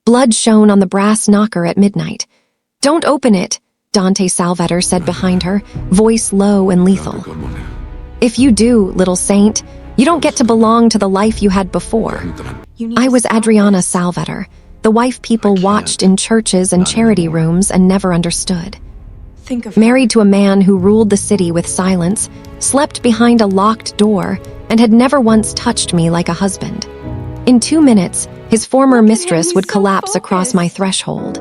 Blood shone on the brass knocker at midnight. "Don't open it," Dante Salvator said behind her, voice low and lethal. "If you do, little saint, you don't get to belong to the life you had before." I was Adriana Salvator, the wife people watched in churches and charity rooms and never understood. Married to a man who ruled the city with silence, slept behind a locked door, and had never once touched me like a husband. In 2 minutes, his former mistress would collapse across my threshold.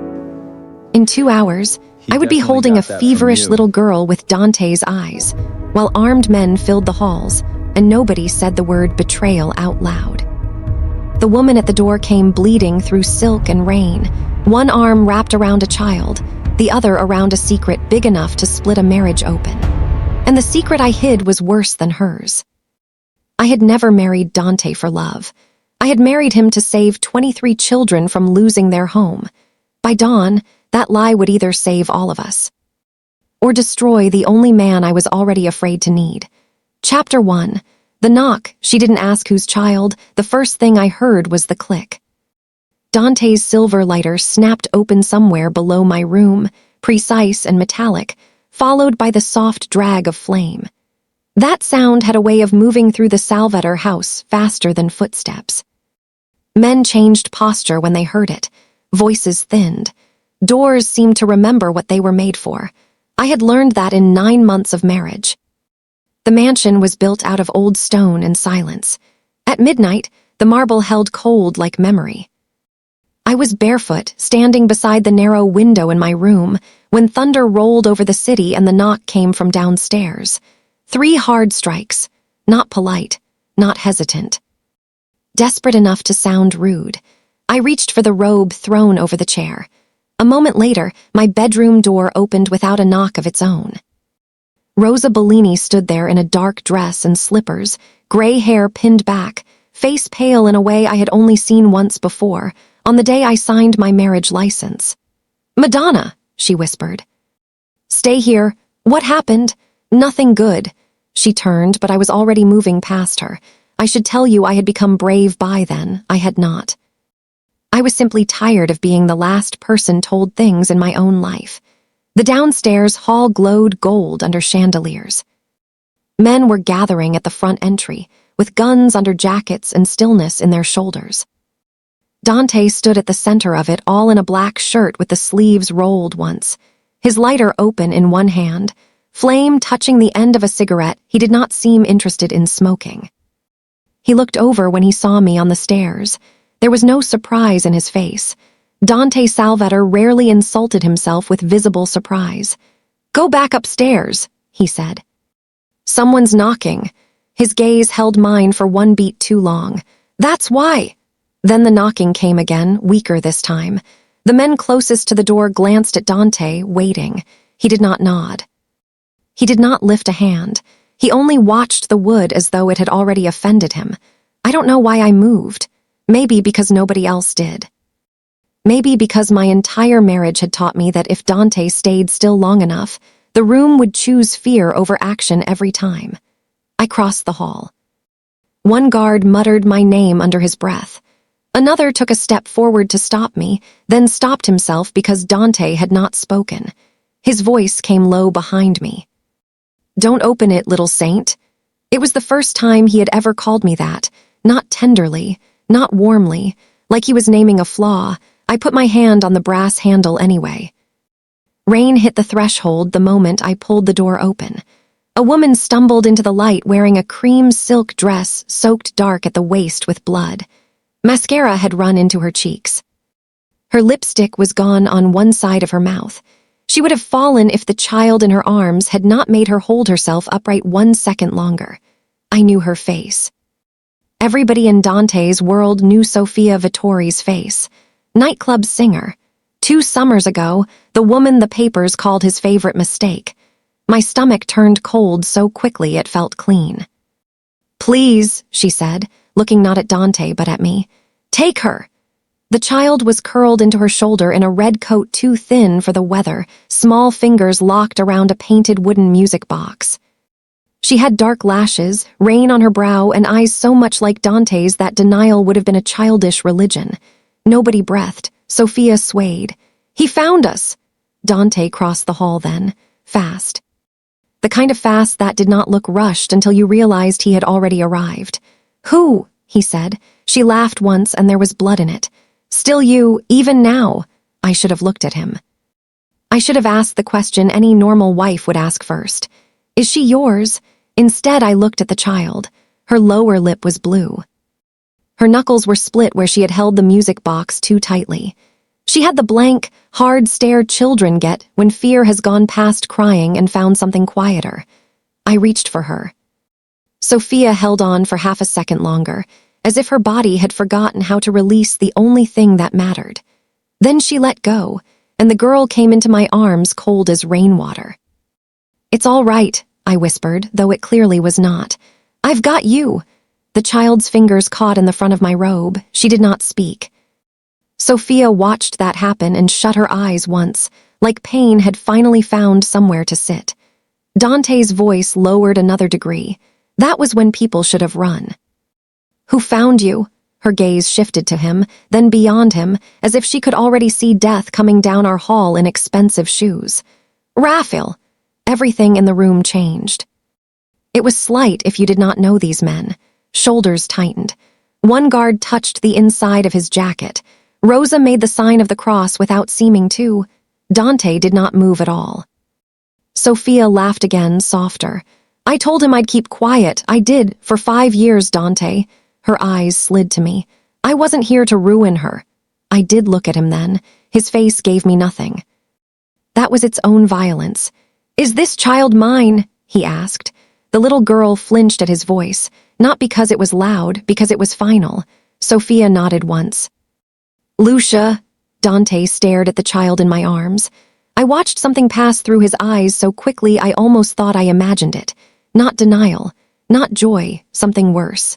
In 2 hours, I would be holding a feverish little girl with Dante's eyes, while armed men filled the halls, and nobody said the word betrayal out loud. The woman at the door came bleeding through silk and rain, one arm wrapped around a child, the other around a secret big enough to split a marriage open. And the secret I hid was worse than hers. I had never married Dante for love. I had married him to save 23 children from losing their home. By dawn, that lie would either save all of us or destroy the only man I was already afraid to need. Chapter 1. The knock. She didn't ask whose child. The first thing I heard was the click. Dante's silver lighter snapped open somewhere below my room, precise and metallic, followed by the soft drag of flame. That sound had a way of moving through the Salvator house faster than footsteps. Men changed posture when they heard it. Voices thinned. Doors seemed to remember what they were made for. I had learned that in 9 months of marriage. The mansion was built out of old stone and silence. At midnight, the marble held cold like memory. I was barefoot, standing beside the narrow window in my room, when thunder rolled over the city and the knock came from downstairs. 3 hard strikes, not polite, not hesitant. Desperate enough to sound rude, I reached for the robe thrown over the chair. A moment later, my bedroom door opened without a knock of its own. Rosa Bellini stood there in a dark dress and slippers, gray hair pinned back, face pale in a way I had only seen once before, on the day I signed my marriage license. "Madonna," she whispered. "Stay here. What happened?" "Nothing good." She turned, but I was already moving past her. I should tell you I had become brave by then. I had not. I was simply tired of being the last person told things in my own life. The downstairs hall glowed gold under chandeliers. Men were gathering at the front entry, with guns under jackets and stillness in their shoulders. Dante stood at the center of it, all in a black shirt with the sleeves rolled once, his lighter open in one hand, flame touching the end of a cigarette. He did not seem interested in smoking. He looked over when he saw me on the stairs. There was no surprise in his face. Dante Salvator rarely insulted himself with visible surprise. "Go back upstairs," he said. "Someone's knocking." His gaze held mine for 1 beat too long. "That's why." Then the knocking came again, weaker this time. The men closest to the door glanced at Dante, waiting. He did not nod. He did not lift a hand. He only watched the wood as though it had already offended him. I don't know why I moved. Maybe because nobody else did. Maybe because my entire marriage had taught me that if Dante stayed still long enough, the room would choose fear over action every time. I crossed the hall. One guard muttered my name under his breath. Another took a step forward to stop me, then stopped himself because Dante had not spoken. His voice came low behind me. "Don't open it, little saint." It was the first time he had ever called me that, not tenderly, not warmly, like he was naming a flaw. I put my hand on the brass handle anyway. Rain hit the threshold the moment I pulled the door open. A woman stumbled into the light wearing a cream silk dress soaked dark at the waist with blood. Mascara had run into her cheeks. Her lipstick was gone on one side of her mouth. She would have fallen if the child in her arms had not made her hold herself upright 1 second longer. I knew her face. Everybody in Dante's world knew Sofia Vittori's face. Nightclub singer. 2 summers ago, the woman the papers called his favorite mistake. My stomach turned cold so quickly it felt clean. "Please," she said, looking not at Dante but at me. "Take her." The child was curled into her shoulder in a red coat too thin for the weather, small fingers locked around a painted wooden music box. She had dark lashes, rain on her brow, and eyes so much like Dante's that denial would have been a childish religion. Nobody breathed, Sophia swayed. "He found us!" Dante crossed the hall then, fast. The kind of fast that did not look rushed until you realized he had already arrived. "Who?" he said. She laughed once and there was blood in it. "Still you, even now." I should have looked at him. I should have asked the question any normal wife would ask first. "Is she yours?" Instead, I looked at the child. Her lower lip was blue. Her knuckles were split where she had held the music box too tightly. She had the blank, hard stare children get when fear has gone past crying and found something quieter. I reached for her. Sophia held on for half a second longer, as if her body had forgotten how to release the only thing that mattered. Then she let go, and the girl came into my arms cold as rainwater. "It's all right," I whispered, though it clearly was not. "I've got you." The child's fingers caught in the front of my robe. She did not speak. Sophia watched that happen and shut her eyes once, like pain had finally found somewhere to sit. Dante's voice lowered another degree. That was when people should have run. "Who found you?" Her gaze shifted to him, then beyond him, as if she could already see death coming down our hall in expensive shoes. "Raphael." Everything in the room changed. It was slight if you did not know these men. Shoulders tightened. One guard touched the inside of his jacket. Rosa made the sign of the cross without seeming to. Dante did not move at all. Sophia laughed again, softer. "I told him I'd keep quiet. I did, for 5 years, Dante." Her eyes slid to me. "I wasn't here to ruin her." I did look at him then. His face gave me nothing. That was its own violence. "Is this child mine?" he asked. The little girl flinched at his voice, not because it was loud, because it was final. Sophia nodded once. "Lucia." Dante stared at the child in my arms. I watched something pass through his eyes so quickly I almost thought I imagined it. Not denial, not joy, something worse.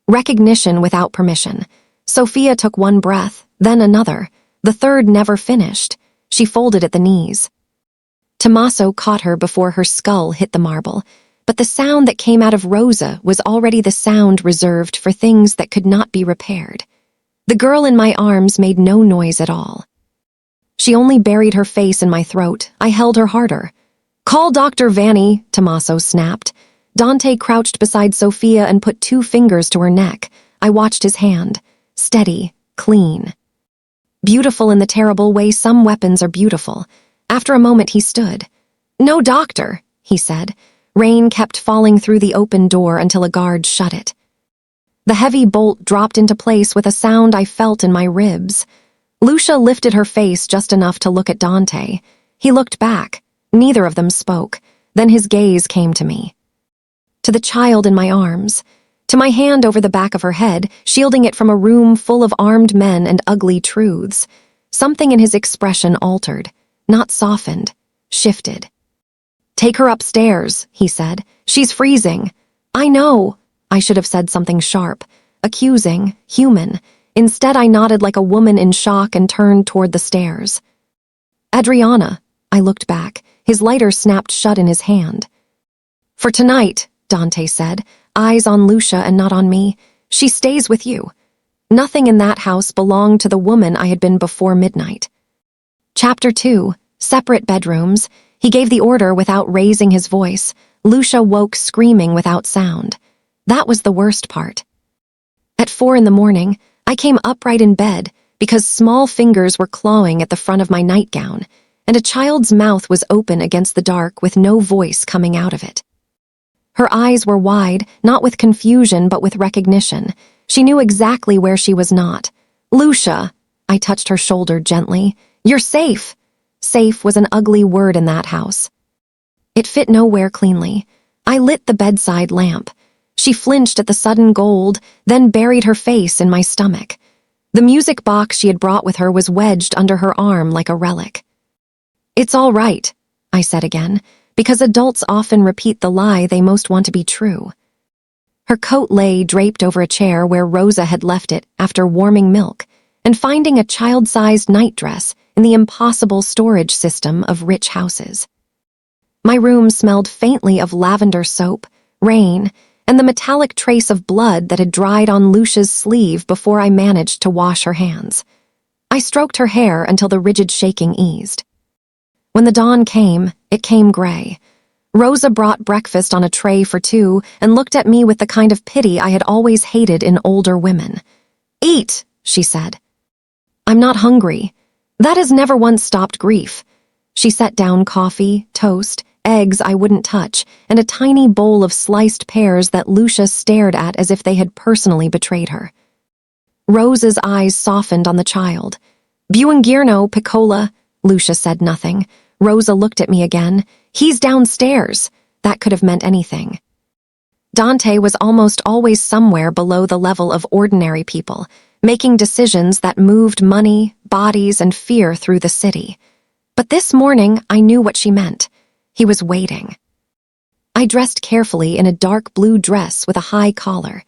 Recognition without permission. Sophia took one breath, then another. The third never finished. She folded at the knees. Tommaso caught her before her skull hit the marble, but the sound that came out of Rosa was already the sound reserved for things that could not be repaired. The girl in my arms made no noise at all. She only buried her face in my throat. I held her harder. "Call Dr. Vanni," Tommaso snapped. Dante crouched beside Sophia and put 2 fingers to her neck. I watched his hand. Steady, clean. Beautiful in the terrible way some weapons are beautiful. After a moment he stood. "No doctor," he said. Rain kept falling through the open door until a guard shut it. The heavy bolt dropped into place with a sound I felt in my ribs. Lucia lifted her face just enough to look at Dante. He looked back. Neither of them spoke. Then his gaze came to me. To the child in my arms. To my hand over the back of her head, shielding it from a room full of armed men and ugly truths. Something in his expression altered. Not softened. Shifted. "Take her upstairs," he said. "She's freezing." "I know." I should have said something sharp, accusing, human. Instead, I nodded like a woman in shock and turned toward the stairs. "Adriana." I looked back. His lighter snapped shut in his hand. "For tonight," Dante said, eyes on Lucia and not on me. "She stays with you." Nothing in that house belonged to the woman I had been before midnight. Chapter 2. Separate bedrooms. He gave the order without raising his voice. Lucia woke screaming without sound. That was the worst part. At 4 a.m, I came upright in bed because small fingers were clawing at the front of my nightgown, and a child's mouth was open against the dark with no voice coming out of it. Her eyes were wide, not with confusion but with recognition. She knew exactly where she was not. "Lucia," I touched her shoulder gently. "You're safe." Safe was an ugly word in that house. It fit nowhere cleanly. I lit the bedside lamp. She flinched at the sudden gold, then buried her face in my stomach. The music box she had brought with her was wedged under her arm like a relic. "It's all right," I said again, because adults often repeat the lie they most want to be true. Her coat lay draped over a chair where Rosa had left it after warming milk, and finding a child-sized nightdress in the impossible storage system of rich houses. My room smelled faintly of lavender soap, rain, and the metallic trace of blood that had dried on Lucia's sleeve before I managed to wash her hands. I stroked her hair until the rigid shaking eased. When the dawn came, it came gray. Rosa brought breakfast on a tray for two and looked at me with the kind of pity I had always hated in older women. "Eat," she said. "I'm not hungry." That has never once stopped grief. She set down coffee, toast, eggs I wouldn't touch, and a tiny bowl of sliced pears that Lucia stared at as if they had personally betrayed her. Rosa's eyes softened on the child. "Buongiorno, Piccola." Lucia said nothing. Rosa looked at me again. "He's downstairs." That could have meant anything. Dante was almost always somewhere below the level of ordinary people, making decisions that moved money, bodies, and fear through the city. But this morning, I knew what she meant. He was waiting. I dressed carefully in a dark blue dress with a high collar.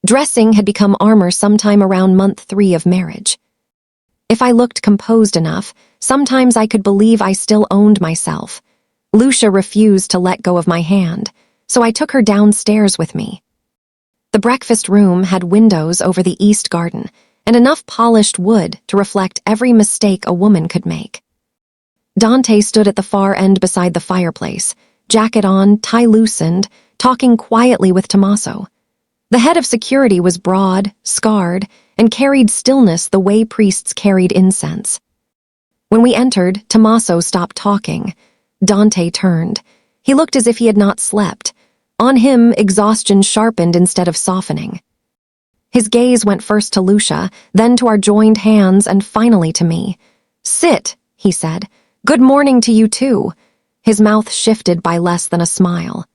Dressing had become armor sometime around month 3 of marriage. If I looked composed enough, sometimes I could believe I still owned myself. Lucia refused to let go of my hand, so I took her downstairs with me. The breakfast room had windows over the east garden and enough polished wood to reflect every mistake a woman could make. Dante stood at the far end beside the fireplace, jacket on, tie loosened, talking quietly with Tommaso. The head of security was broad, scarred, and carried stillness the way priests carried incense. When we entered, Tommaso stopped talking. Dante turned. He looked as if he had not slept. On him, exhaustion sharpened instead of softening. His gaze went first to Lucia, then to our joined hands, and finally to me. "Sit," he said. "Good morning to you too." His mouth shifted by less than a smile.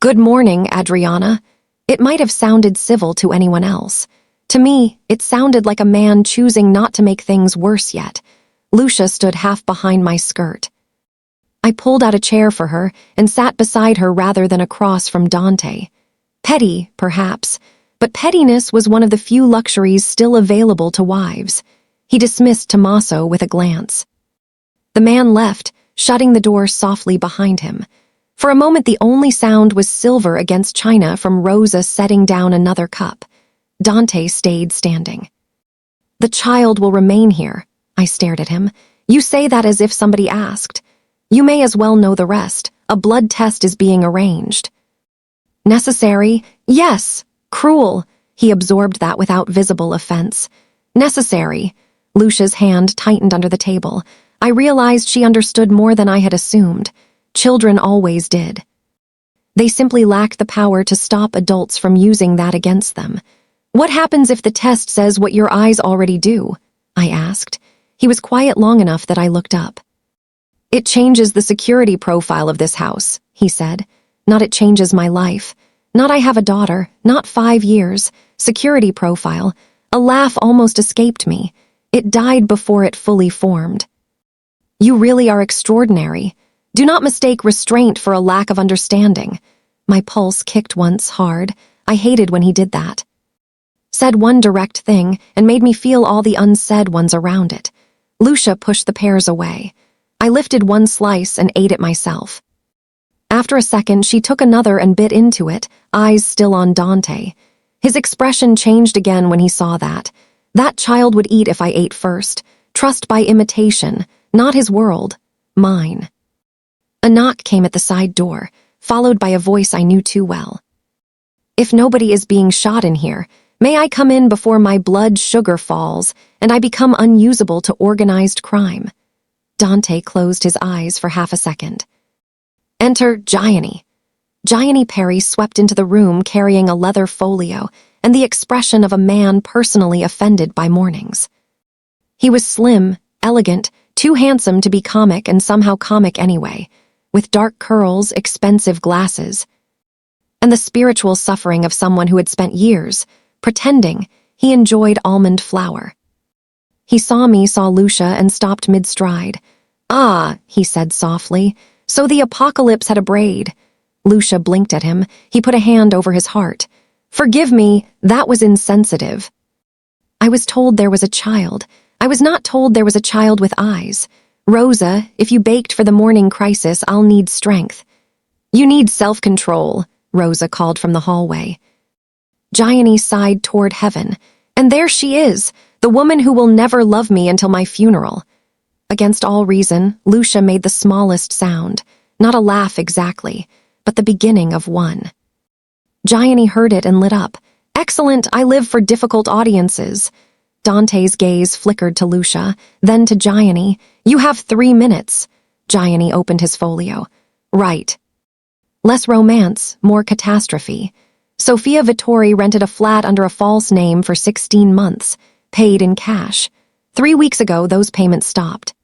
"Good morning, Adriana." It might have sounded civil to anyone else. To me, it sounded like a man choosing not to make things worse yet. Lucia stood half behind my skirt. I pulled out a chair for her and sat beside her rather than across from Dante. Petty, perhaps, but pettiness was one of the few luxuries still available to wives. He dismissed Tommaso with a glance. The man left, shutting the door softly behind him. For a moment the only sound was silver against china from Rosa setting down another cup. Dante stayed standing. "The child will remain here." I stared at him. "You say that as if somebody asked. You may as well know the rest. A blood test is being arranged." "Necessary? Yes. Cruel." He absorbed that without visible offense. "Necessary." Lucia's hand tightened under the table. I realized she understood more than I had assumed. Children always did. They simply lacked the power to stop adults from using that against them. "What happens if the test says what your eyes already do?" I asked. He was quiet long enough that I looked up. "It changes the security profile of this house," he said. "Not it changes my life. Not I have a daughter, not 5 years. Security profile." A laugh almost escaped me. It died before it fully formed. "You really are extraordinary. Do not mistake restraint for a lack of understanding." My pulse kicked once hard. I hated when he did that. Said one direct thing and made me feel all the unsaid ones around it. Lucia pushed the pears away. I lifted one slice and ate it myself. After a second, she took another and bit into it, eyes still on Dante. His expression changed again when he saw that. That child would eat if I ate first. Trust by imitation, not his world, mine. A knock came at the side door, followed by a voice I knew too well. "If nobody is being shot in here, may I come in before my blood sugar falls and I become unusable to organized crime?" Dante closed his eyes for half a second. "Enter Gianni." Gianni Perry swept into the room carrying a leather folio and the expression of a man personally offended by mornings. He was slim, elegant, too handsome to be comic and somehow comic anyway, with dark curls, expensive glasses, and the spiritual suffering of someone who had spent years pretending he enjoyed almond flour. He saw me, saw Lucia, and stopped mid-stride. "Ah," he said softly, "so the apocalypse had a braid." Lucia blinked at him. He put a hand over his heart. "Forgive me, that was insensitive. I was told there was a child. I was not told there was a child with eyes. Rosa, if you baked for the morning crisis, I'll need strength." "You need self-control," Rosa called from the hallway. Gianni sighed toward heaven. "And there she is. The woman who will never love me until my funeral. Against all reason, Lucia made the smallest sound. Not a laugh exactly, but the beginning of one. Gianni heard it and lit up. Excellent, I live for difficult audiences. Dante's gaze flickered to Lucia, then to Gianni. You have 3 minutes. Gianni opened his folio. Right. Less romance, more catastrophe. Sofia Vittori rented a flat under a false name for 16 months, paid in cash. 3 weeks ago, those payments stopped.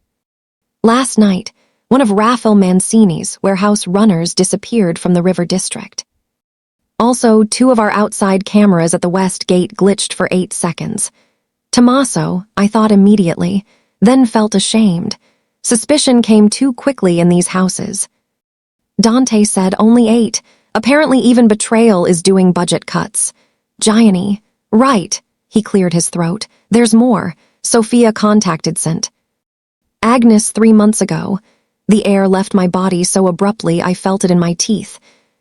Last night, one of Raphael Mancini's warehouse runners disappeared from the River District. Also, 2 of our outside cameras at the West Gate glitched for 8 seconds. Tommaso, I thought immediately, then felt ashamed. Suspicion came too quickly in these houses. Dante said only 8. Apparently even betrayal is doing budget cuts. Gianni, right. He cleared his throat. There's more. Sofia contacted St. Agnes 3 months ago. The air left my body so abruptly I felt it in my teeth.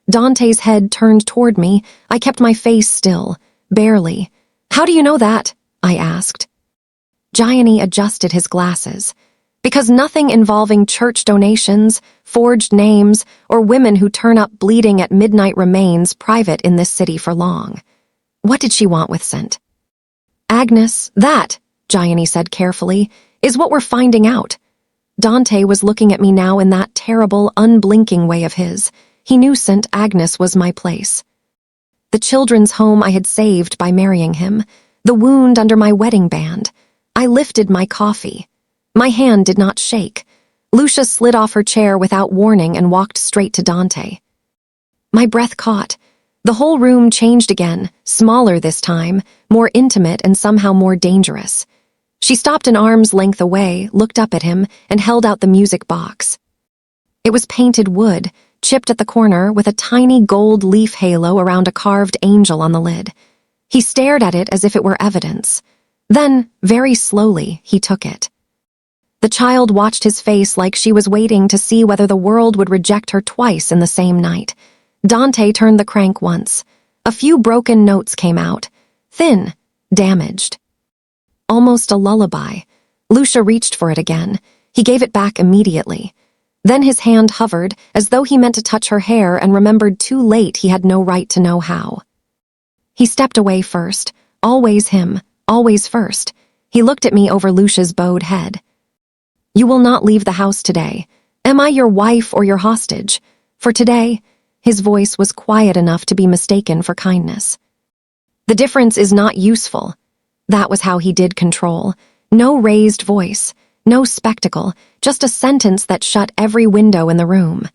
Dante's head turned toward me. I kept my face still. Barely. How do you know that? I asked. Gianni adjusted his glasses. Because nothing involving church donations, forged names, or women who turn up bleeding at midnight remains private in this city for long. What did she want with St. Agnes, that, Gianni said carefully, is what we're finding out. Dante was looking at me now in that terrible, unblinking way of his. He knew St. Agnes was my place. The children's home I had saved by marrying him, the wound under my wedding band. I lifted my coffee. My hand did not shake. Lucia slid off her chair without warning and walked straight to Dante. My breath caught. The whole room changed again, smaller this time, more intimate and somehow more dangerous. She stopped an arm's length away, looked up at him, and held out the music box. It was painted wood, chipped at the corner with a tiny gold leaf halo around a carved angel on the lid. He stared at it as if it were evidence. Then, very slowly, he took it. The child watched his face like she was waiting to see whether the world would reject her twice in the same night. Dante turned the crank once. A few broken notes came out. Thin, damaged. Almost a lullaby. Lucia reached for it again. He gave it back immediately. Then his hand hovered, as though he meant to touch her hair and remembered too late he had no right to know how. He stepped away first. Always him, always first. He looked at me over Lucia's bowed head. You will not leave the house today. Am I your wife or your hostage? For today, his voice was quiet enough to be mistaken for kindness. The difference is not useful. That was how he did control. No raised voice, no spectacle, just a sentence that shut every window in the room.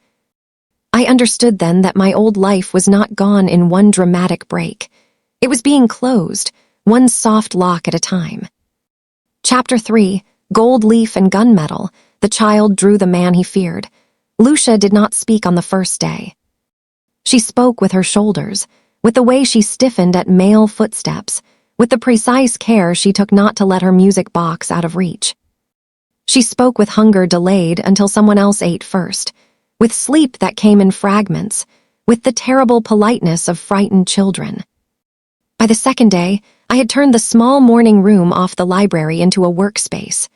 I understood then that my old life was not gone in one dramatic break. It was being closed, one soft lock at a time. Chapter 3, Gold Leaf and Gunmetal. The child drew the man he feared. Lucia did not speak on the first day. She spoke with her shoulders, with the way she stiffened at male footsteps, with the precise care she took not to let her music box out of reach. She spoke with hunger delayed until someone else ate first, with sleep that came in fragments, with the terrible politeness of frightened children. By the second day, I had turned the small morning room off the library into a workspace.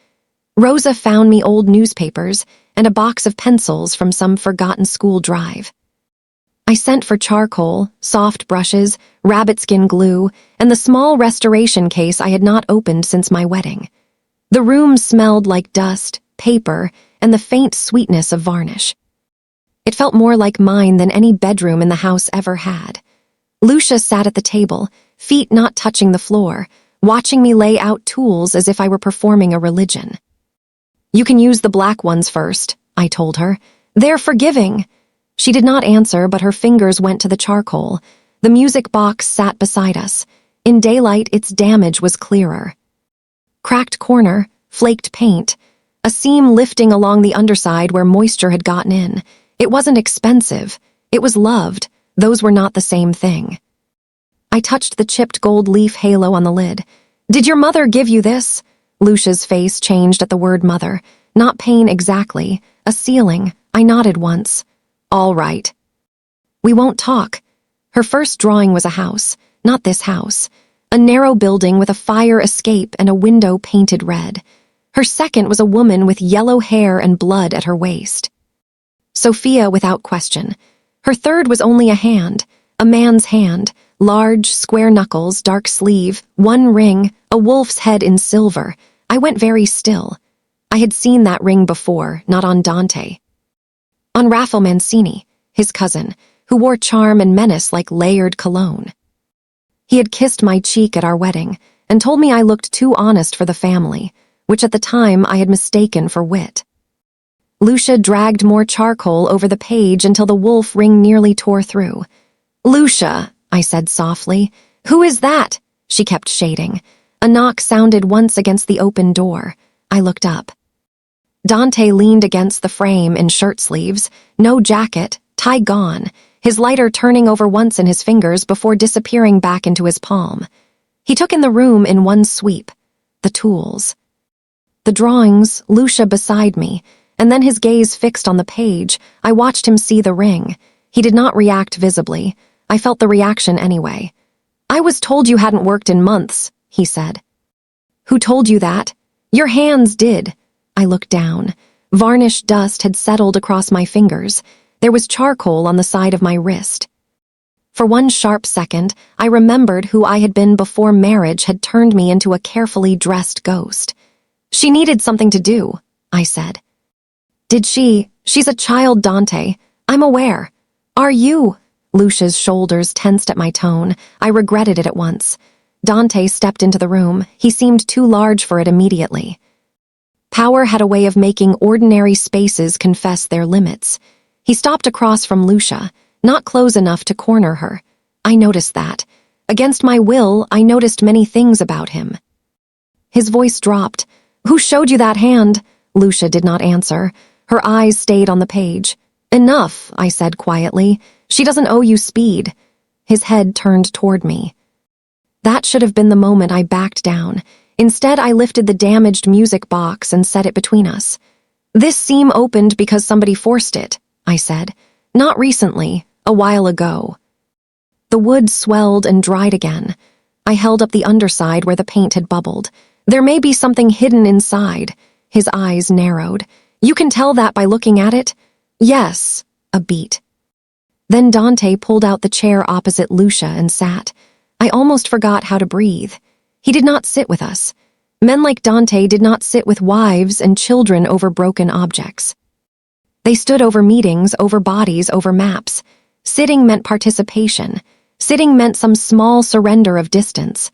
Rosa found me old newspapers and a box of pencils from some forgotten school drive. I sent for charcoal, soft brushes, rabbitskin glue, and the small restoration case I had not opened since my wedding. The room smelled like dust, paper, and the faint sweetness of varnish. It felt more like mine than any bedroom in the house ever had. Lucia sat at the table, feet not touching the floor, watching me lay out tools as if I were performing a religion. You can use the black ones first, I told her. They're forgiving. She did not answer, but her fingers went to the charcoal. The music box sat beside us. In daylight, its damage was clearer. Cracked corner, flaked paint, a seam lifting along the underside where moisture had gotten in. It wasn't expensive. It was loved. Those were not the same thing. I touched the chipped gold leaf halo on the lid. Did your mother give you this? Lucia's face changed at the word mother. Not pain exactly. A ceiling. I nodded once. All right. We won't talk. Her first drawing was a house, not this house. a narrow building with a fire escape and a window painted red. Her second was a woman with yellow hair and blood at her waist. Sophia, without question. Her third was only a man's hand, large, square knuckles, dark sleeve, one ring, a wolf's head in silver. I went very still. I had seen that ring before, not on Dante. On Raphael Mancini, his cousin, who wore charm and menace like layered cologne. He had kissed my cheek at our wedding and told me I looked too honest for the family, which at the time I had mistaken for wit. Lucia dragged more charcoal over the page until the wolf ring nearly tore through. "Lucia," I said softly. "Who is that?" She kept shading. A knock sounded once against the open door. I looked up. Dante leaned against the frame in shirt sleeves, no jacket, tie gone, his lighter turning over once in his fingers before disappearing back into his palm. He took in the room in one sweep. The tools. The drawings, Lucia beside me, and then his gaze fixed on the page. I watched him see the ring. He did not react visibly. I felt the reaction anyway. "I was told you hadn't worked in months," he said. "Who told you that?" "Your hands did." I looked down. Varnish dust had settled across my fingers. There was charcoal on the side of my wrist. For one sharp second, I remembered who I had been before marriage had turned me into a carefully dressed ghost. "She needed something to do," I said. "Did she? She's a child, Dante. I'm aware." "Are you?" Lucia's shoulders tensed at my tone. I regretted it at once. Dante stepped into the room. He seemed too large for it immediately. Power had a way of making ordinary spaces confess their limits. He stopped across from Lucia, not close enough to corner her. I noticed that. Against my will, I noticed many things about him. His voice dropped. "Who showed you that hand?" Lucia did not answer. Her eyes stayed on the page. "Enough," I said quietly. "She doesn't owe you speed." His head turned toward me. That should have been the moment I backed down. Instead, I lifted the damaged music box and set it between us. "This seam opened because somebody forced it," I said. "Not recently, a while ago." The wood swelled and dried again. I held up the underside where the paint had bubbled. "There may be something hidden inside." His eyes narrowed. "You can tell that by looking at it?" "Yes," a beat. Then Dante pulled out the chair opposite Lucia and sat. I almost forgot how to breathe. He did not sit with us. Men like Dante did not sit with wives and children over broken objects. They stood over meetings, over bodies, over maps. Sitting meant participation. Sitting meant some small surrender of distance.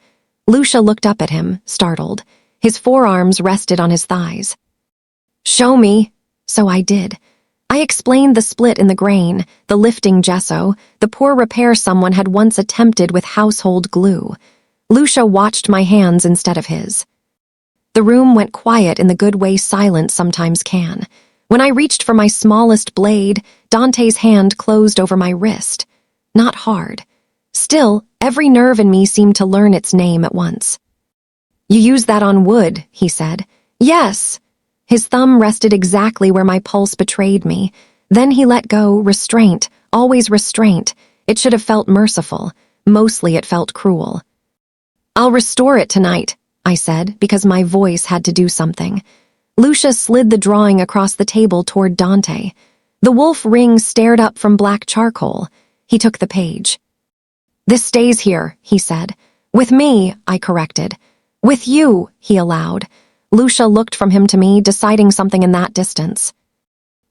Lucia looked up at him, startled. His forearms rested on his thighs. "Show me." So I did. I explained the split in the grain, the lifting gesso, the poor repair someone had once attempted with household glue. Lucia watched my hands instead of his. The room went quiet in the good way silence sometimes can. When I reached for my smallest blade, Dante's hand closed over my wrist. Not hard. Still, every nerve in me seemed to learn its name at once. "You use that on wood," he said. "Yes." His thumb rested exactly where my pulse betrayed me. Then he let go, restraint, always restraint. It should have felt merciful. Mostly it felt cruel. "I'll restore it tonight," I said, because my voice had to do something. Lucia slid the drawing across the table toward Dante. The wolf ring stared up from black charcoal. He took the page. "This stays here," he said. "With me," I corrected. "With you," he allowed. Lucia looked from him to me, deciding something in that distance.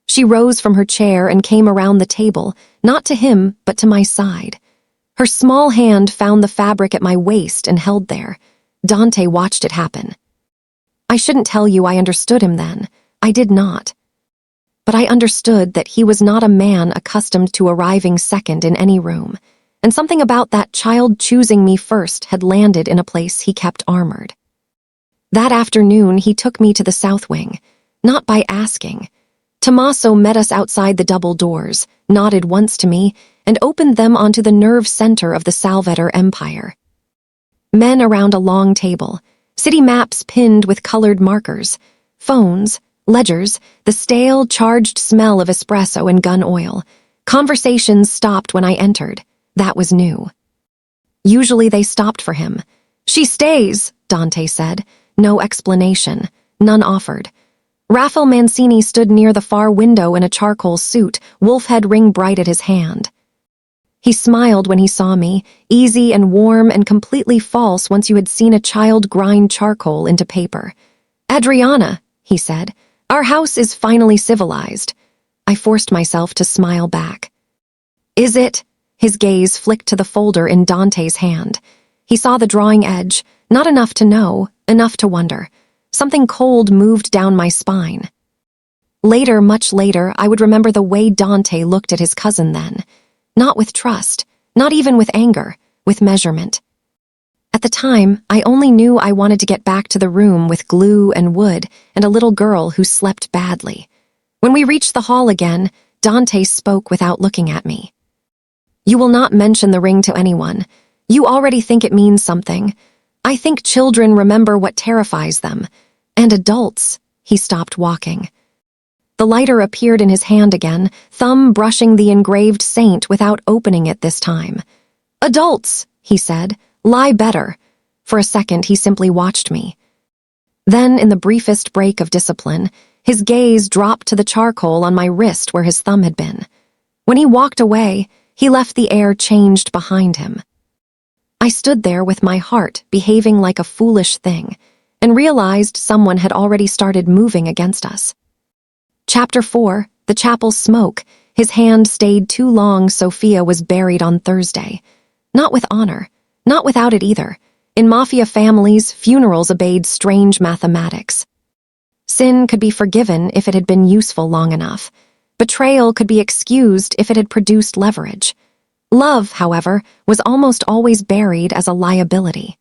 She rose from her chair and came around the table, not to him, but to my side. Her small hand found the fabric at my waist and held there. Dante watched it happen. I shouldn't tell you I understood him then. I did not. But I understood that he was not a man accustomed to arriving second in any room, and something about that child choosing me first had landed in a place he kept armored. That afternoon, he took me to the south wing, not by asking. Tommaso met us outside the double doors, nodded once to me, and opened them onto the nerve center of the Salvetor Empire. Men around a long table, city maps pinned with colored markers, phones, ledgers, the stale, charged smell of espresso and gun oil. Conversations stopped when I entered. That was new. Usually they stopped for him. She stays, Dante said. No explanation. None offered. Raphael Mancini stood near the far window in a charcoal suit, wolf head ring bright at his hand. He smiled when he saw me, easy and warm and completely false once you had seen a child grind charcoal into paper. Adriana, he said, our house is finally civilized. I forced myself to smile back. Is it? His gaze flicked to the folder in Dante's hand. He saw the drawing edge, not enough to know, enough to wonder. Something cold moved down my spine. Later, much later, I would remember the way Dante looked at his cousin then. Not with trust, not even with anger, with measurement. At the time, I only knew I wanted to get back to the room with glue and wood and a little girl who slept badly. When we reached the hall again, Dante spoke without looking at me. You will not mention the ring to anyone. You already think it means something. I think children remember what terrifies them. And adults. He stopped walking. The lighter appeared in his hand again, thumb brushing the engraved saint without opening it this time. Adults, he said, lie better. For a second, he simply watched me. Then, in the briefest break of discipline, his gaze dropped to the charcoal on my wrist where his thumb had been. When he walked away, he left the air changed behind him. I stood there with my heart behaving like a foolish thing, and realized someone had already started moving against us. Chapter 4, The Chapel's Smoke. His hand stayed too long. Sophia was buried on Thursday. Not with honor, not without it either. In Mafia families, funerals obeyed strange mathematics. Sin could be forgiven if it had been useful long enough. Betrayal could be excused if it had produced leverage. Love, however, was almost always buried as a liability.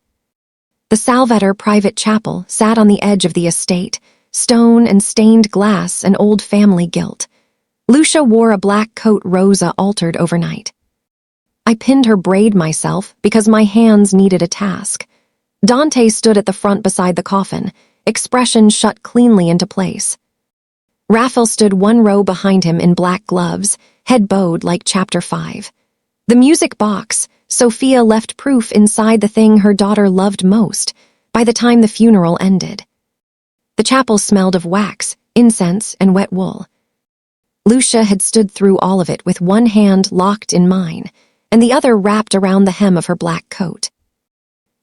The Salvetter private chapel sat on the edge of the estate, stone and stained glass and old family guilt. Lucia wore a black coat Rosa altered overnight. I pinned her braid myself because my hands needed a task. Dante stood at the front beside the coffin, expression shut cleanly into place. Raphael stood one row behind him in black gloves, head bowed like Chapter 5. The music box, Sophia left proof inside the thing her daughter loved most, by the time the funeral ended. The chapel smelled of wax, incense, and wet wool. Lucia had stood through all of it with one hand locked in mine, and the other wrapped around the hem of her black coat.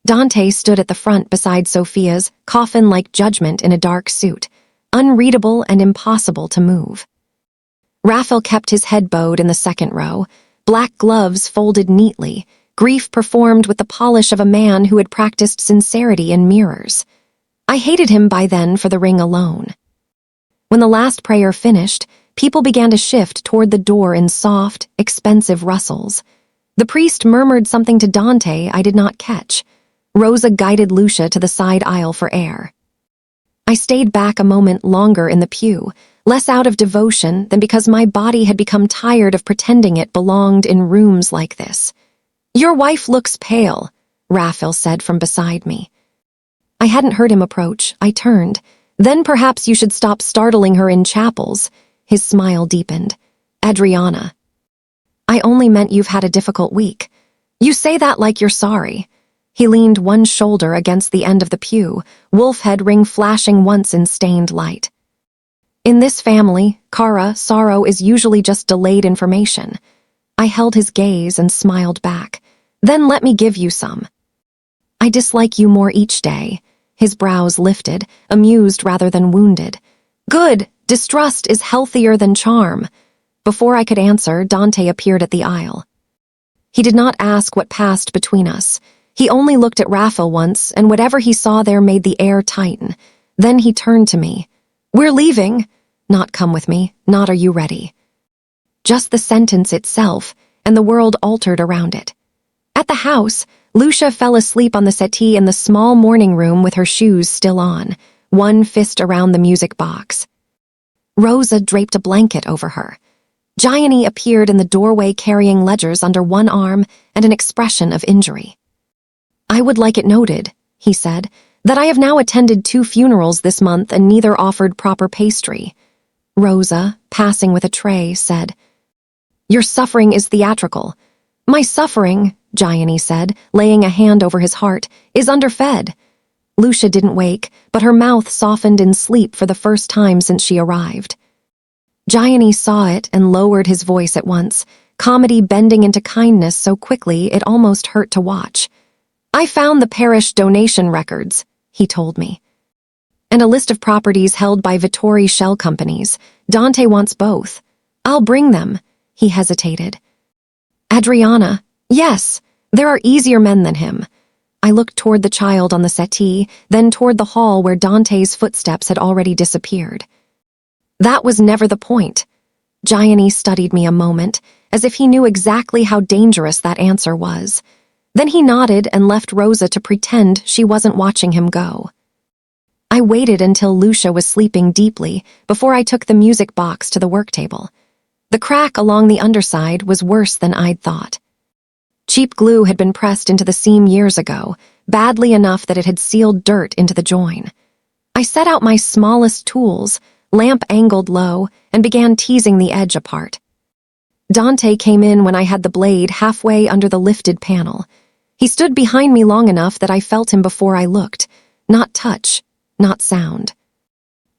Dante stood at the front beside Sophia's, coffin-like judgment in a dark suit, unreadable and impossible to move. Raphael kept his head bowed in the second row, black gloves folded neatly, grief performed with the polish of a man who had practiced sincerity in mirrors. I hated him by then for the ring alone. When the last prayer finished, people began to shift toward the door in soft, expensive rustles. The priest murmured something to Dante I did not catch. Rosa guided Lucia to the side aisle for air. I stayed back a moment longer in the pew, less out of devotion than because my body had become tired of pretending it belonged in rooms like this. Your wife looks pale, Raphael said from beside me. I hadn't heard him approach. I turned. Then perhaps you should stop startling her in chapels. His smile deepened. Adriana. I only meant you've had a difficult week. You say that like you're sorry. He leaned one shoulder against the end of the pew, wolf head ring flashing once in stained light. In this family, sorrow is usually just delayed information. I held his gaze and smiled back. Then let me give you some. I dislike you more each day. His brows lifted, amused rather than wounded. Good, distrust is healthier than charm. Before I could answer, Dante appeared at the aisle. He did not ask what passed between us. He only looked at Raphael once, and whatever he saw there made the air tighten. Then he turned to me. We're leaving. Not come with me, not are you ready. Just the sentence itself, and the world altered around it. At the house, Lucia fell asleep on the settee in the small morning room with her shoes still on, one fist around the music box. Rosa draped a blanket over her. Gianni appeared in the doorway carrying ledgers under one arm and an expression of injury. I would like it noted, he said, that I have now attended 2 funerals this month and neither offered proper pastry. Rosa, passing with a tray, said, Your suffering is theatrical. My suffering, Gianni said, laying a hand over his heart, is underfed. Lucia didn't wake, but her mouth softened in sleep for the first time since she arrived. Gianni saw it and lowered his voice at once, comedy bending into kindness so quickly it almost hurt to watch. I found the parish donation records, he told me. And a list of properties held by Vittori shell companies. Dante wants both. I'll bring them, he hesitated. Adriana, yes, there are easier men than him. I looked toward the child on the settee, then toward the hall where Dante's footsteps had already disappeared. That was never the point. Gianni studied me a moment, as if he knew exactly how dangerous that answer was. Then he nodded and left Rosa to pretend she wasn't watching him go. I waited until Lucia was sleeping deeply before I took the music box to the work table. The crack along the underside was worse than I'd thought. Cheap glue had been pressed into the seam years ago, badly enough that it had sealed dirt into the join. I set out my smallest tools, lamp angled low, and began teasing the edge apart. Dante came in when I had the blade halfway under the lifted panel. He stood behind me long enough that I felt him before I looked. Not touch, not sound.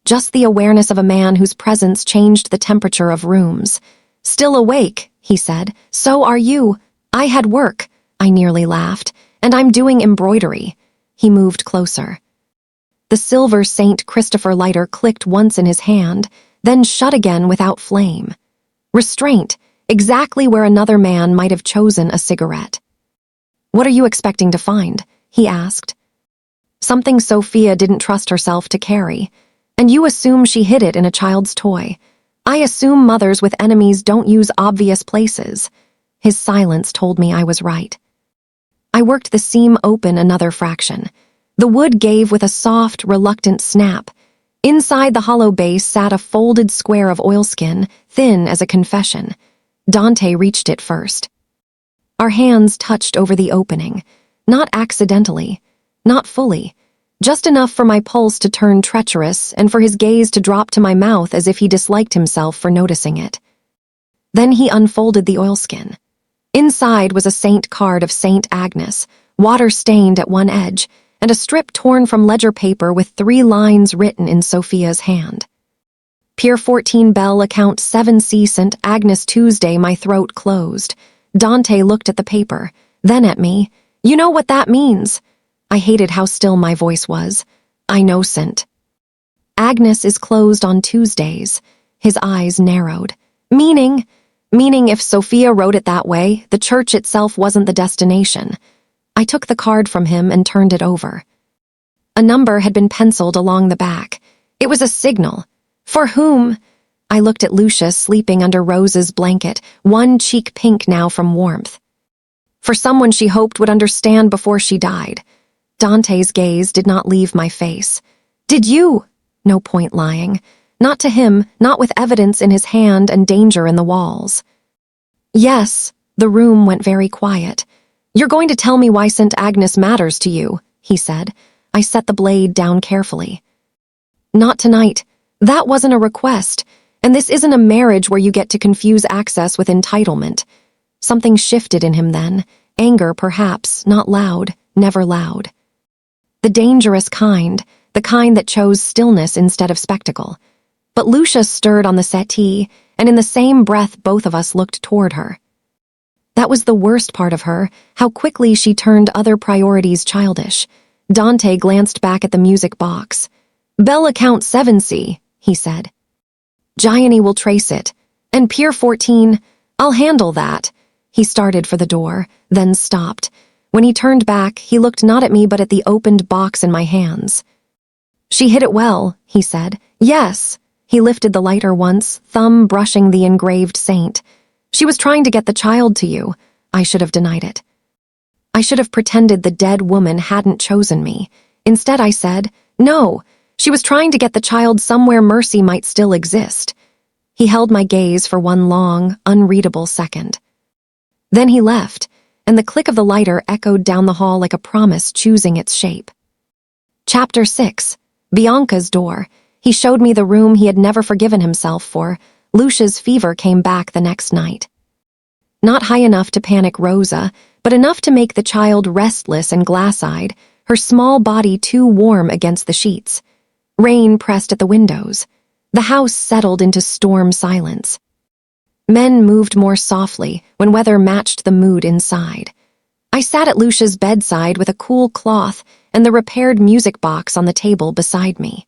Just the awareness of a man whose presence changed the temperature of rooms. Still awake, he said. So are you. I had work, I nearly laughed, and I'm doing embroidery. He moved closer. The silver St. Christopher lighter clicked once in his hand, then shut again without flame. Restraint, exactly where another man might have chosen a cigarette. What are you expecting to find? He asked. Something Sophia didn't trust herself to carry. And you assume she hid it in a child's toy. I assume mothers with enemies don't use obvious places. His silence told me I was right. I worked the seam open another fraction. The wood gave with a soft, reluctant snap. Inside the hollow base sat a folded square of oilskin, thin as a confession. Dante reached it first. Our hands touched over the opening. Not accidentally. Not fully. Just enough for my pulse to turn treacherous and for his gaze to drop to my mouth as if he disliked himself for noticing it. Then he unfolded the oilskin. Inside was a saint card of Saint Agnes, water-stained at one edge, and a strip torn from ledger paper with 3 lines written in Sophia's hand. Pier 14 Bell account 7C St. Agnes Tuesday. My throat closed. Dante looked at the paper, then at me. You know what that means? I hated how still my voice was. I know, St. Agnes is closed on Tuesdays. His eyes narrowed. Meaning if Sophia wrote it that way, the church itself wasn't the destination. I took the card from him and turned it over. A number had been penciled along the back. It was a signal. For whom? I looked at Lucia sleeping under Rose's blanket, one cheek pink now from warmth. For someone she hoped would understand before she died. Dante's gaze did not leave my face. Did you? No point lying. Not to him, not with evidence in his hand and danger in the walls. Yes, the room went very quiet. You're going to tell me why St. Agnes matters to you, he said. I set the blade down carefully. Not tonight. That wasn't a request, and this isn't a marriage where you get to confuse access with entitlement. Something shifted in him then. Anger, perhaps, not loud, never loud. The dangerous kind, the kind that chose stillness instead of spectacle. But Lucia stirred on the settee, and in the same breath both of us looked toward her. That was the worst part of her, how quickly she turned other priorities childish. Dante glanced back at the music box. Bell account 7C, he said. Gianni will trace it. And Pier 14, I'll handle that. He started for the door, then stopped. When he turned back, he looked not at me but at the opened box in my hands. She hid it well, he said. Yes. He lifted the lighter once, thumb brushing the engraved saint. She was trying to get the child to you. I should have denied it. I should have pretended the dead woman hadn't chosen me. Instead, I said, no, she was trying to get the child somewhere mercy might still exist. He held my gaze for one long, unreadable second. Then he left, and the click of the lighter echoed down the hall like a promise choosing its shape. Chapter 6. Bianca's door. He showed me the room he had never forgiven himself for. Lucia's fever came back the next night. not high enough to panic Rosa, but enough to make the child restless and glass-eyed, her small body too warm against the sheets. Rain pressed at the windows. The house settled into storm silence. Men moved more softly when weather matched the mood inside. I sat at Lucia's bedside with a cool cloth and the repaired music box on the table beside me.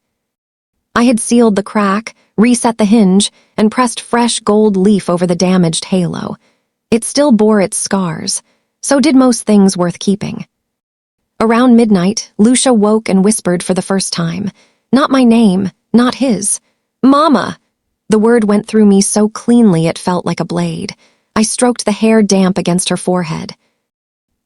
I had sealed the crack, reset the hinge, and pressed fresh gold leaf over the damaged halo. It still bore its scars. So did most things worth keeping. Around midnight, Lucia woke and whispered for the first time. Not my name, not his. Mama! The word went through me so cleanly it felt like a blade. I stroked the hair damp against her forehead.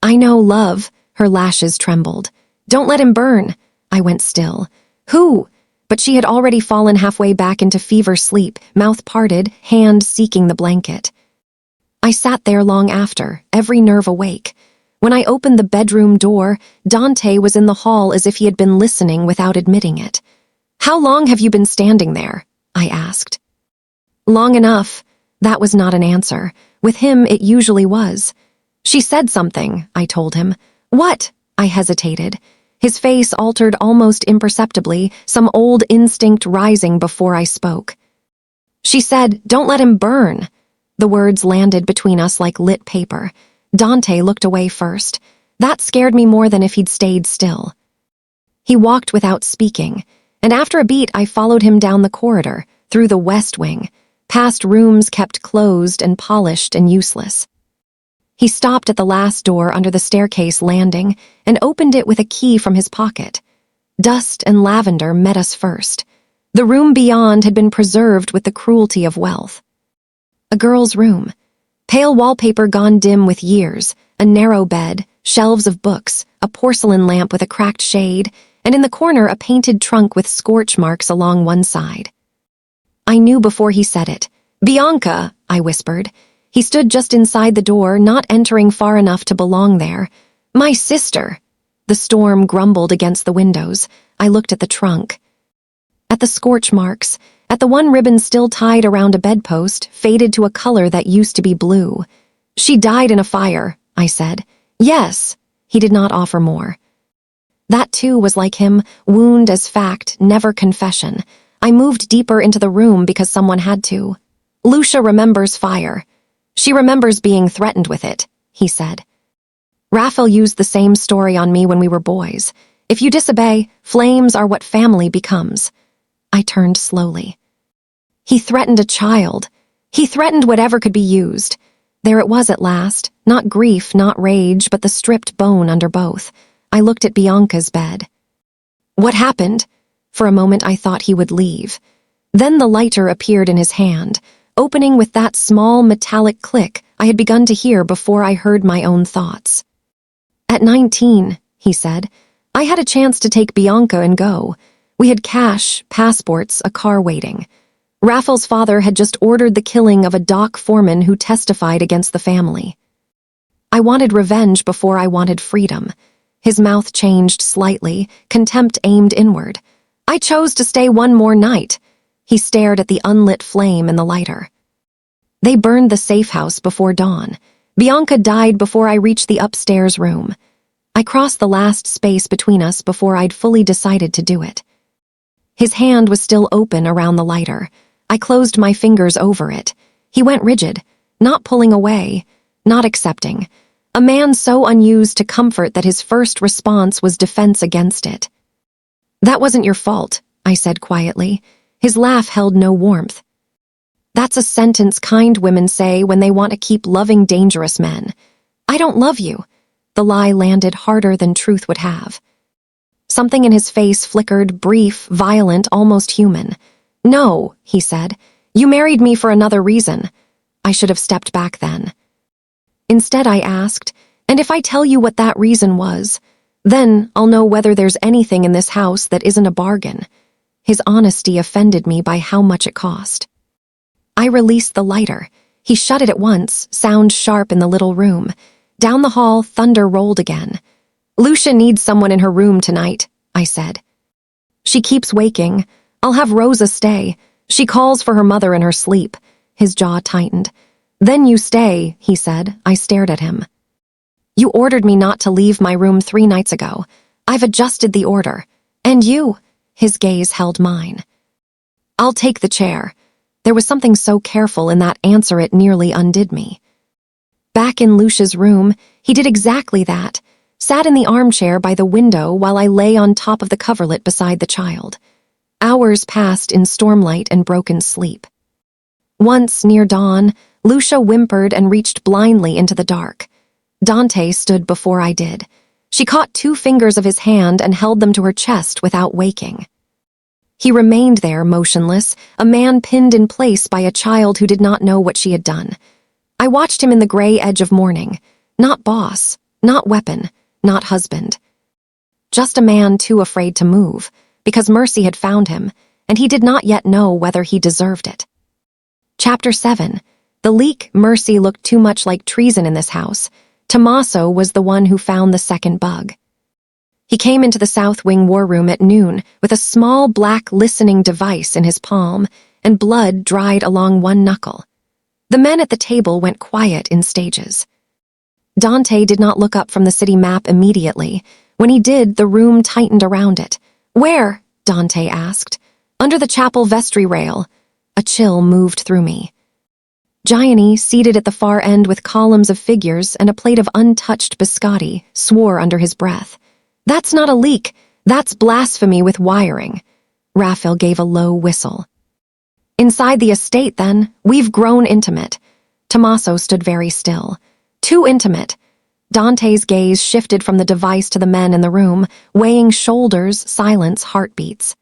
I know, love. Her lashes trembled. Don't let him burn. I went still. Who? But she had already fallen halfway back into fever sleep, mouth parted, hand seeking the blanket. I sat there long after, every nerve awake. When I opened the bedroom door, Dante was in the hall as if he had been listening without admitting it. How long have you been standing there? I asked. Long enough. That was not an answer. With him, it usually was. She said something, I told him. What? I hesitated. His face altered almost imperceptibly, some old instinct rising before I spoke. She said, don't let him burn. The words landed between us like lit paper. Dante looked away first. That scared me more than if he'd stayed still. He walked without speaking, and after a beat I followed him down the corridor, through the west wing, past rooms kept closed and polished and useless. He stopped at the last door under the staircase landing and opened it with a key from his pocket. Dust and lavender met us first. The room beyond had been preserved with the cruelty of wealth. A girl's room. Pale wallpaper gone dim with years, a narrow bed, shelves of books, a porcelain lamp with a cracked shade, and in the corner a painted trunk with scorch marks along one side. I knew before he said it. Bianca, I whispered. He stood just inside the door, not entering far enough to belong there. My sister. The storm grumbled against the windows. I looked at the trunk. At the scorch marks, at the one ribbon still tied around a bedpost, faded to a color that used to be blue. She died in a fire, I said. Yes. He did not offer more. That too was like him, wound as fact, never confession. I moved deeper into the room because someone had to. Lucia remembers fire. She remembers being threatened with it, he said. Raphael used the same story on me when we were boys. If you disobey, flames are what family becomes. I turned slowly. He threatened a child. He threatened whatever could be used. There it was at last, not grief, not rage, but the stripped bone under both. I looked at Bianca's bed. What happened? For a moment I thought he would leave. Then the lighter appeared in his hand, opening with that small metallic click I had begun to hear before I heard my own thoughts. At 19, he said, I had a chance to take Bianca and go. We had cash, passports, a car waiting. Raphael's father had just ordered the killing of a dock foreman who testified against the family. I wanted revenge before I wanted freedom. His mouth changed slightly, contempt aimed inward. I chose to stay one more night. He stared at the unlit flame in the lighter. They burned the safe house before dawn. Bianca died before I reached the upstairs room. I crossed the last space between us before I'd fully decided to do it. His hand was still open around the lighter. I closed my fingers over it. He went rigid, not pulling away, not accepting. A man so unused to comfort that his first response was defense against it. That wasn't your fault, I said quietly. His laugh held no warmth. That's a sentence kind women say when they want to keep loving dangerous men. I don't love you. The lie landed harder than truth would have. Something in his face flickered, brief, violent, almost human. No, he said. You married me for another reason. I should have stepped back then. Instead, I asked, and if I tell you what that reason was, then I'll know whether there's anything in this house that isn't a bargain. His honesty offended me by how much it cost. I released the lighter. He shut it at once, sound sharp in the little room. Down the hall, thunder rolled again. Lucia needs someone in her room tonight, I said. She keeps waking. I'll have Rosa stay. She calls for her mother in her sleep. His jaw tightened. Then you stay, he said. I stared at him. You ordered me not to leave my room 3 nights ago. I've adjusted the order. And you? His gaze held mine. I'll take the chair. There was something so careful in that answer it nearly undid me. Back in Lucia's room, he did exactly that, sat in the armchair by the window while I lay on top of the coverlet beside the child. Hours passed in stormlight and broken sleep. Once, near dawn, Lucia whimpered and reached blindly into the dark. Dante stood before I did. She caught 2 fingers of his hand and held them to her chest without waking. He remained there, motionless, a man pinned in place by a child who did not know what she had done. I watched him in the gray edge of morning. Not boss, not weapon, not husband. Just a man too afraid to move, because Mercy had found him, and he did not yet know whether he deserved it. Chapter 7. The leak. Mercy looked too much like treason in this house. Tommaso was the one who found the second bug. He came into the South Wing war room at noon with a small black listening device in his palm, and blood dried along one knuckle. The men at the table went quiet in stages. Dante did not look up from the city map immediately. When he did, the room tightened around it. Where? Dante asked. Under the chapel vestry rail. A chill moved through me. Gianni, seated at the far end with columns of figures and a plate of untouched biscotti, swore under his breath. That's not a leak. That's blasphemy with wiring. Raphael gave a low whistle. Inside the estate, then, we've grown intimate. Tommaso stood very still. Too intimate. Dante's gaze shifted from the device to the men in the room, weighing shoulders, silence, heartbeats.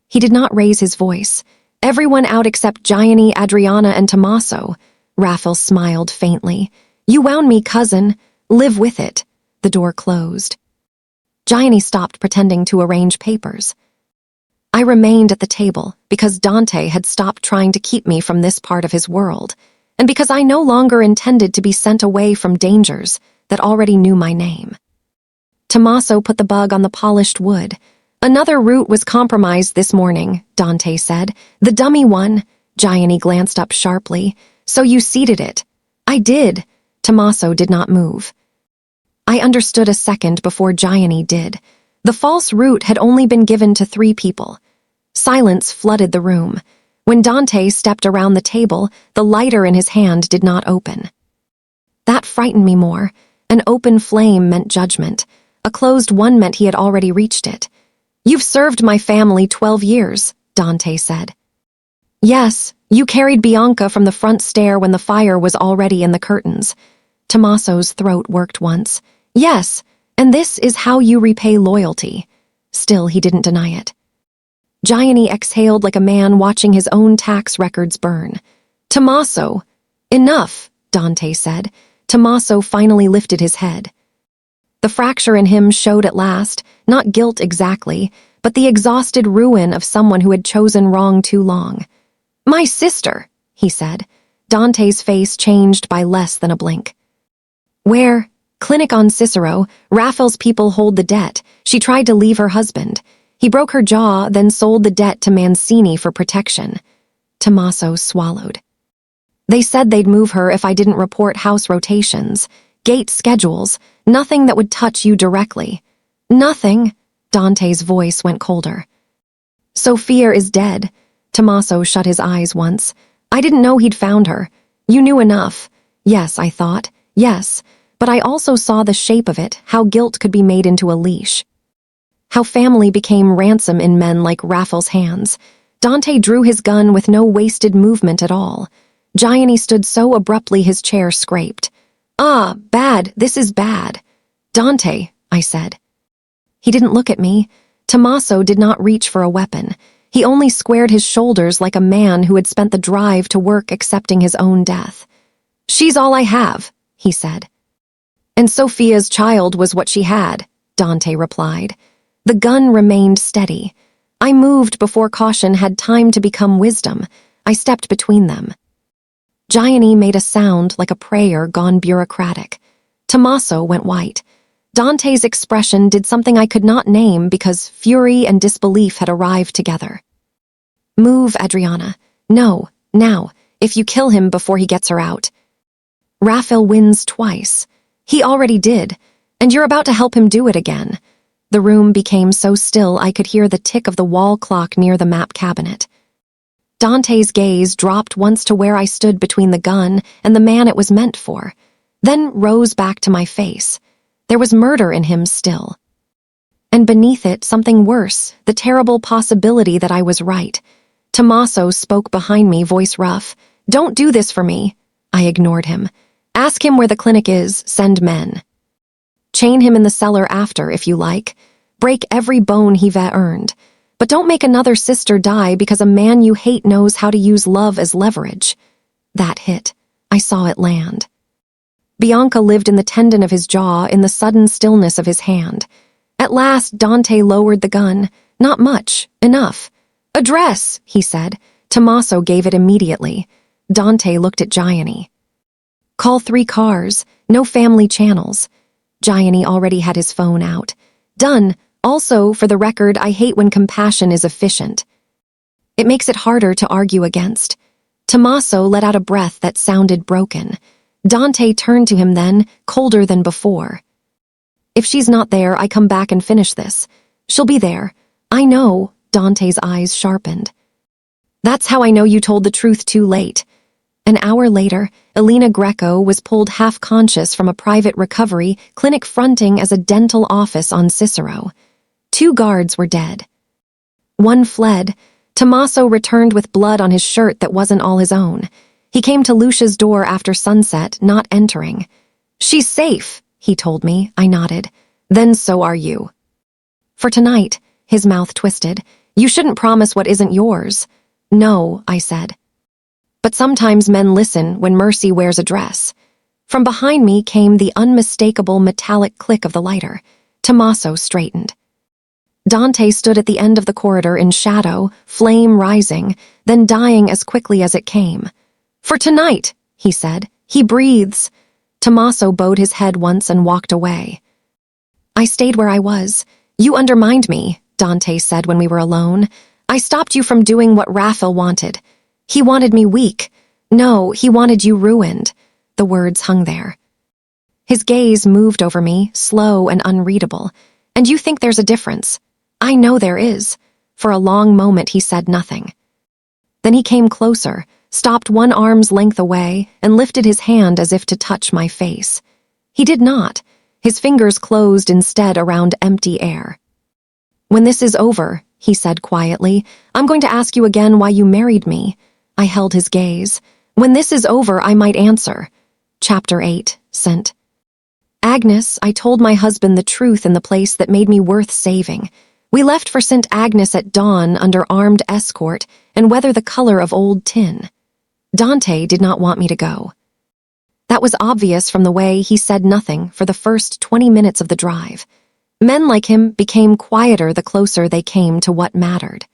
He did not raise his voice. Everyone out except Gianni, Adriana, and Tommaso. Raphael smiled faintly. You wound me, cousin. Live with it. The door closed. Gianni stopped pretending to arrange papers. I remained at the table because Dante had stopped trying to keep me from this part of his world, and because I no longer intended to be sent away from dangers that already knew my name. Tommaso put the bug on the polished wood. Another route was compromised this morning, Dante said. The dummy one. Gianni glanced up sharply. So you seeded it. I did. Tommaso did not move. I understood a second before Gianni did. The false route had only been given to 3 people. Silence flooded the room. When Dante stepped around the table, the lighter in his hand did not open. That frightened me more. An open flame meant judgment. A closed one meant he had already reached it. You've served my family 12 years, Dante said. Yes, you carried Bianca from the front stair when the fire was already in the curtains. Tommaso's throat worked once. Yes, and this is how you repay loyalty. Still, he didn't deny it. Gianni exhaled like a man watching his own tax records burn. Tommaso. Enough, Dante said. Tommaso finally lifted his head. The fracture in him showed at last, not guilt exactly, but the exhausted ruin of someone who had chosen wrong too long. My sister, he said. Dante's face changed by less than a blink. Where? Clinic on Cicero. Raphael's people hold the debt. She tried to leave her husband. He broke her jaw, then sold the debt to Mancini for protection. Tommaso swallowed. They said they'd move her if I didn't report house rotations, gate schedules, nothing that would touch you directly. Nothing. Dante's voice went colder. Sophia is dead. Tommaso shut his eyes once. I didn't know he'd found her. You knew enough. Yes, I thought. Yes. But I also saw the shape of it, how guilt could be made into a leash. How family became ransom in men like Raphael's hands. Dante drew his gun with no wasted movement at all. Gianni stood so abruptly his chair scraped. Ah, bad, this is bad. Dante, I said. He didn't look at me. Tommaso did not reach for a weapon. He only squared his shoulders like a man who had spent the drive to work accepting his own death. She's all I have, he said. And Sophia's child was what she had, Dante replied. The gun remained steady. I moved before caution had time to become wisdom. I stepped between them. Gianni made a sound like a prayer gone bureaucratic. Tommaso went white. Dante's expression did something I could not name because fury and disbelief had arrived together. Move, Adriana. No, now, if you kill him before he gets her out. Raphael wins twice. He already did, and you're about to help him do it again. The room became so still I could hear the tick of the wall clock near the map cabinet. Dante's gaze dropped once to where I stood between the gun and the man it was meant for, then rose back to my face. There was murder in him still. And beneath it, something worse, the terrible possibility that I was right. Tommaso spoke behind me, voice rough. "Don't do this for me." I ignored him. "Ask him where the clinic is, send men. Chain him in the cellar after, if you like. Break every bone he've earned. But don't make another sister die because a man you hate knows how to use love as leverage." That hit. I saw it land. Bianca lived in the tendon of his jaw, in the sudden stillness of his hand. At last, Dante lowered the gun. Not much. Enough. "Address," he said. Tommaso gave it immediately. Dante looked at Gianni. "Call 3 cars. No family channels." Gianni already had his phone out. "Done. Also, for the record, I hate when compassion is efficient. It makes it harder to argue against." Tommaso let out a breath that sounded broken. Dante turned to him then, colder than before. "If she's not there, I come back and finish this. She'll be there. I know." Dante's eyes sharpened. "That's how I know you told the truth too late." An hour later, Elena Greco was pulled half-conscious from a private recovery clinic fronting as a dental office on Cicero. 2 guards were dead. 1 fled. Tommaso returned with blood on his shirt that wasn't all his own. He came to Lucia's door after sunset, not entering. "She's safe," he told me. I nodded. "Then so are you." "For tonight," his mouth twisted. "You shouldn't promise what isn't yours." "No," I said. "But sometimes men listen when mercy wears a dress." From behind me came the unmistakable metallic click of the lighter. Tommaso straightened. Dante stood at the end of the corridor in shadow, flame rising, then dying as quickly as it came. "For tonight," he said. "He breathes." Tommaso bowed his head once and walked away. I stayed where I was. "You undermined me," Dante said when we were alone. "I stopped you from doing what Raphael wanted. He wanted me weak. No, he wanted you ruined." The words hung there. His gaze moved over me, slow and unreadable. "And you think there's a difference?" "I know there is." For a long moment he said nothing. Then he came closer, stopped 1 arm's length away, and lifted his hand as if to touch my face. He did not. His fingers closed instead around empty air. "When this is over," he said quietly, "I'm going to ask you again why you married me." I held his gaze. "When this is over, I might answer." Chapter 8, Sent. Agnes, I told my husband the truth in the place that made me worth saving. We left for St. Agnes at dawn under armed escort and weather the color of old tin. Dante did not want me to go. That was obvious from the way he said nothing for the first 20 minutes of the drive. Men like him became quieter the closer they came to what mattered.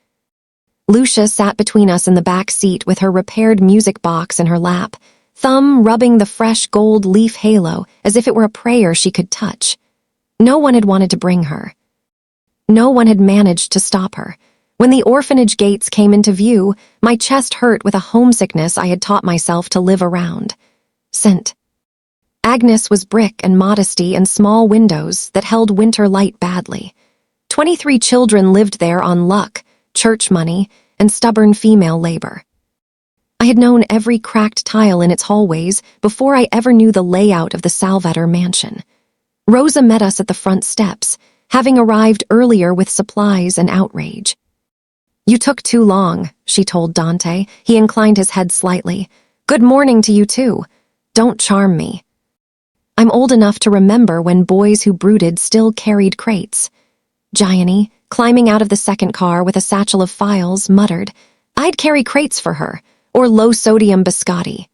Lucia sat between us in the back seat with her repaired music box in her lap, thumb rubbing the fresh gold leaf halo as if it were a prayer she could touch. No one had wanted to bring her. No one had managed to stop her. When the orphanage gates came into view, my chest hurt with a homesickness I had taught myself to live around. St. Agnes was brick and modesty and small windows that held winter light badly. 23 children lived there on luck, church money, and stubborn female labor. I had known every cracked tile in its hallways before I ever knew the layout of the Salvator mansion. Rosa met us at the front steps, having arrived earlier with supplies and outrage. "You took too long," she told Dante. He inclined his head slightly. "Good morning to you too. Don't charm me." I'm old enough to remember when boys who brooded still carried crates. Gianni, climbing out of the second car with a satchel of files, muttered, "I'd carry crates for her, or low-sodium biscotti.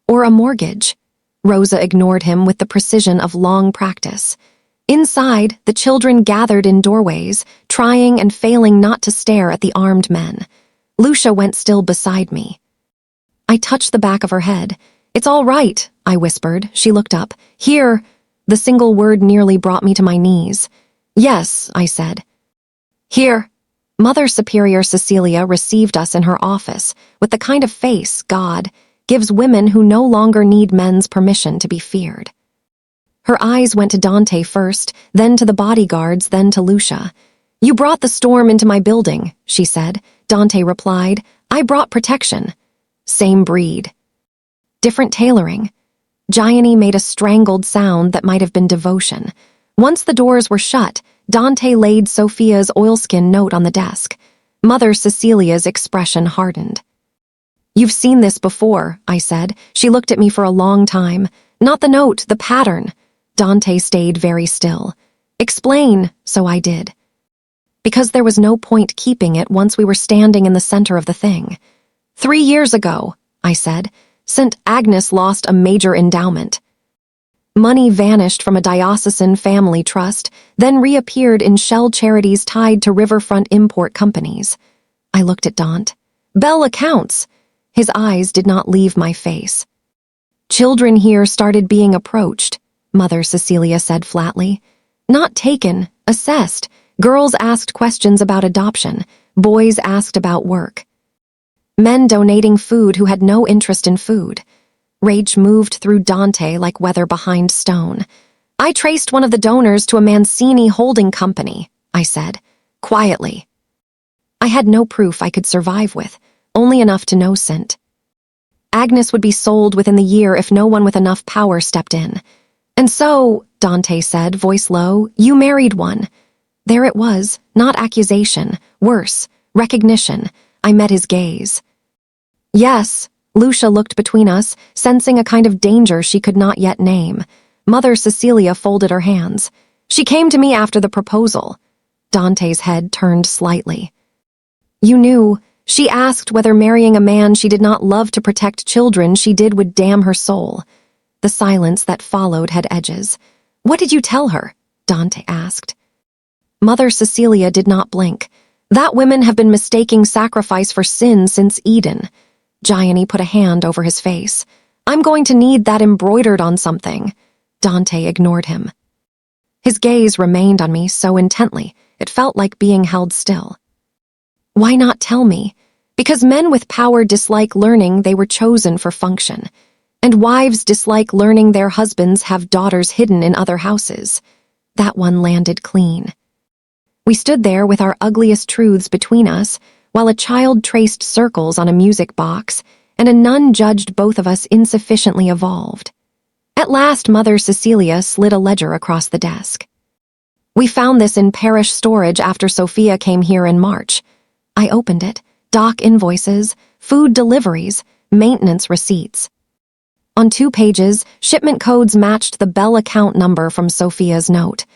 Or a mortgage." Rosa ignored him with the precision of long practice. Inside, the children gathered in doorways, trying and failing not to stare at the armed men. Lucia went still beside me. I touched the back of her head. "It's all right," I whispered. She looked up. "Here." The single word nearly brought me to my knees. "Yes," I said. "Here." Mother Superior Cecilia received us in her office with the kind of face, God, gives women who no longer need men's permission to be feared. Her eyes went to Dante first, then to the bodyguards, then to Lucia. You brought the storm into my building, she said. Dante replied, I brought protection. Same breed. Different tailoring. Gianni made a strangled sound that might have been devotion. Once the doors were shut, Dante laid Sophia's oilskin note on the desk. Mother Cecilia's expression hardened. You've seen this before, I said. She looked at me for a long time. Not the note, the pattern. Dante stayed very still. Explain, so I did. Because there was no point keeping it once we were standing in the center of the thing. 3 years ago, I said, St. Agnes lost a major endowment. Money vanished from a diocesan family trust, then reappeared in shell charities tied to riverfront import companies. I looked at Dante. Bell accounts. His eyes did not leave my face. Children here started being approached, Mother Cecilia said flatly. Not taken, assessed. Girls asked questions about adoption. Boys asked about work. Men donating food who had no interest in food. Rage moved through Dante like weather behind stone. I traced one of the donors to a Mancini holding company, I said, quietly. I had no proof I could survive with, only enough to know St. Agnes would be sold within the year if no one with enough power stepped in. And so, Dante said, voice low, you married one. There it was, not accusation, worse, recognition. I met his gaze. Yes, Lucia looked between us, sensing a kind of danger she could not yet name. Mother Cecilia folded her hands. She came to me after the proposal. Dante's head turned slightly. You knew. She asked whether marrying a man she did not love to protect children she did would damn her soul. The silence that followed had edges. What did you tell her? Dante asked. Mother Cecilia did not blink. That women have been mistaking sacrifice for sin since Eden. Gianni put a hand over his face. I'm going to need that embroidered on something. Dante ignored him. His gaze remained on me so intently, it felt like being held still. Why not tell me? Because men with power dislike learning they were chosen for function. And wives dislike learning their husbands have daughters hidden in other houses. That one landed clean. We stood there with our ugliest truths between us, while a child traced circles on a music box, and a nun judged both of us insufficiently evolved. At last, Mother Cecilia slid a ledger across the desk. We found this in parish storage after Sophia came here in March. I opened it. Doc invoices, food deliveries, maintenance receipts. On 2 pages, shipment codes matched the Bell account number from Sophia's note.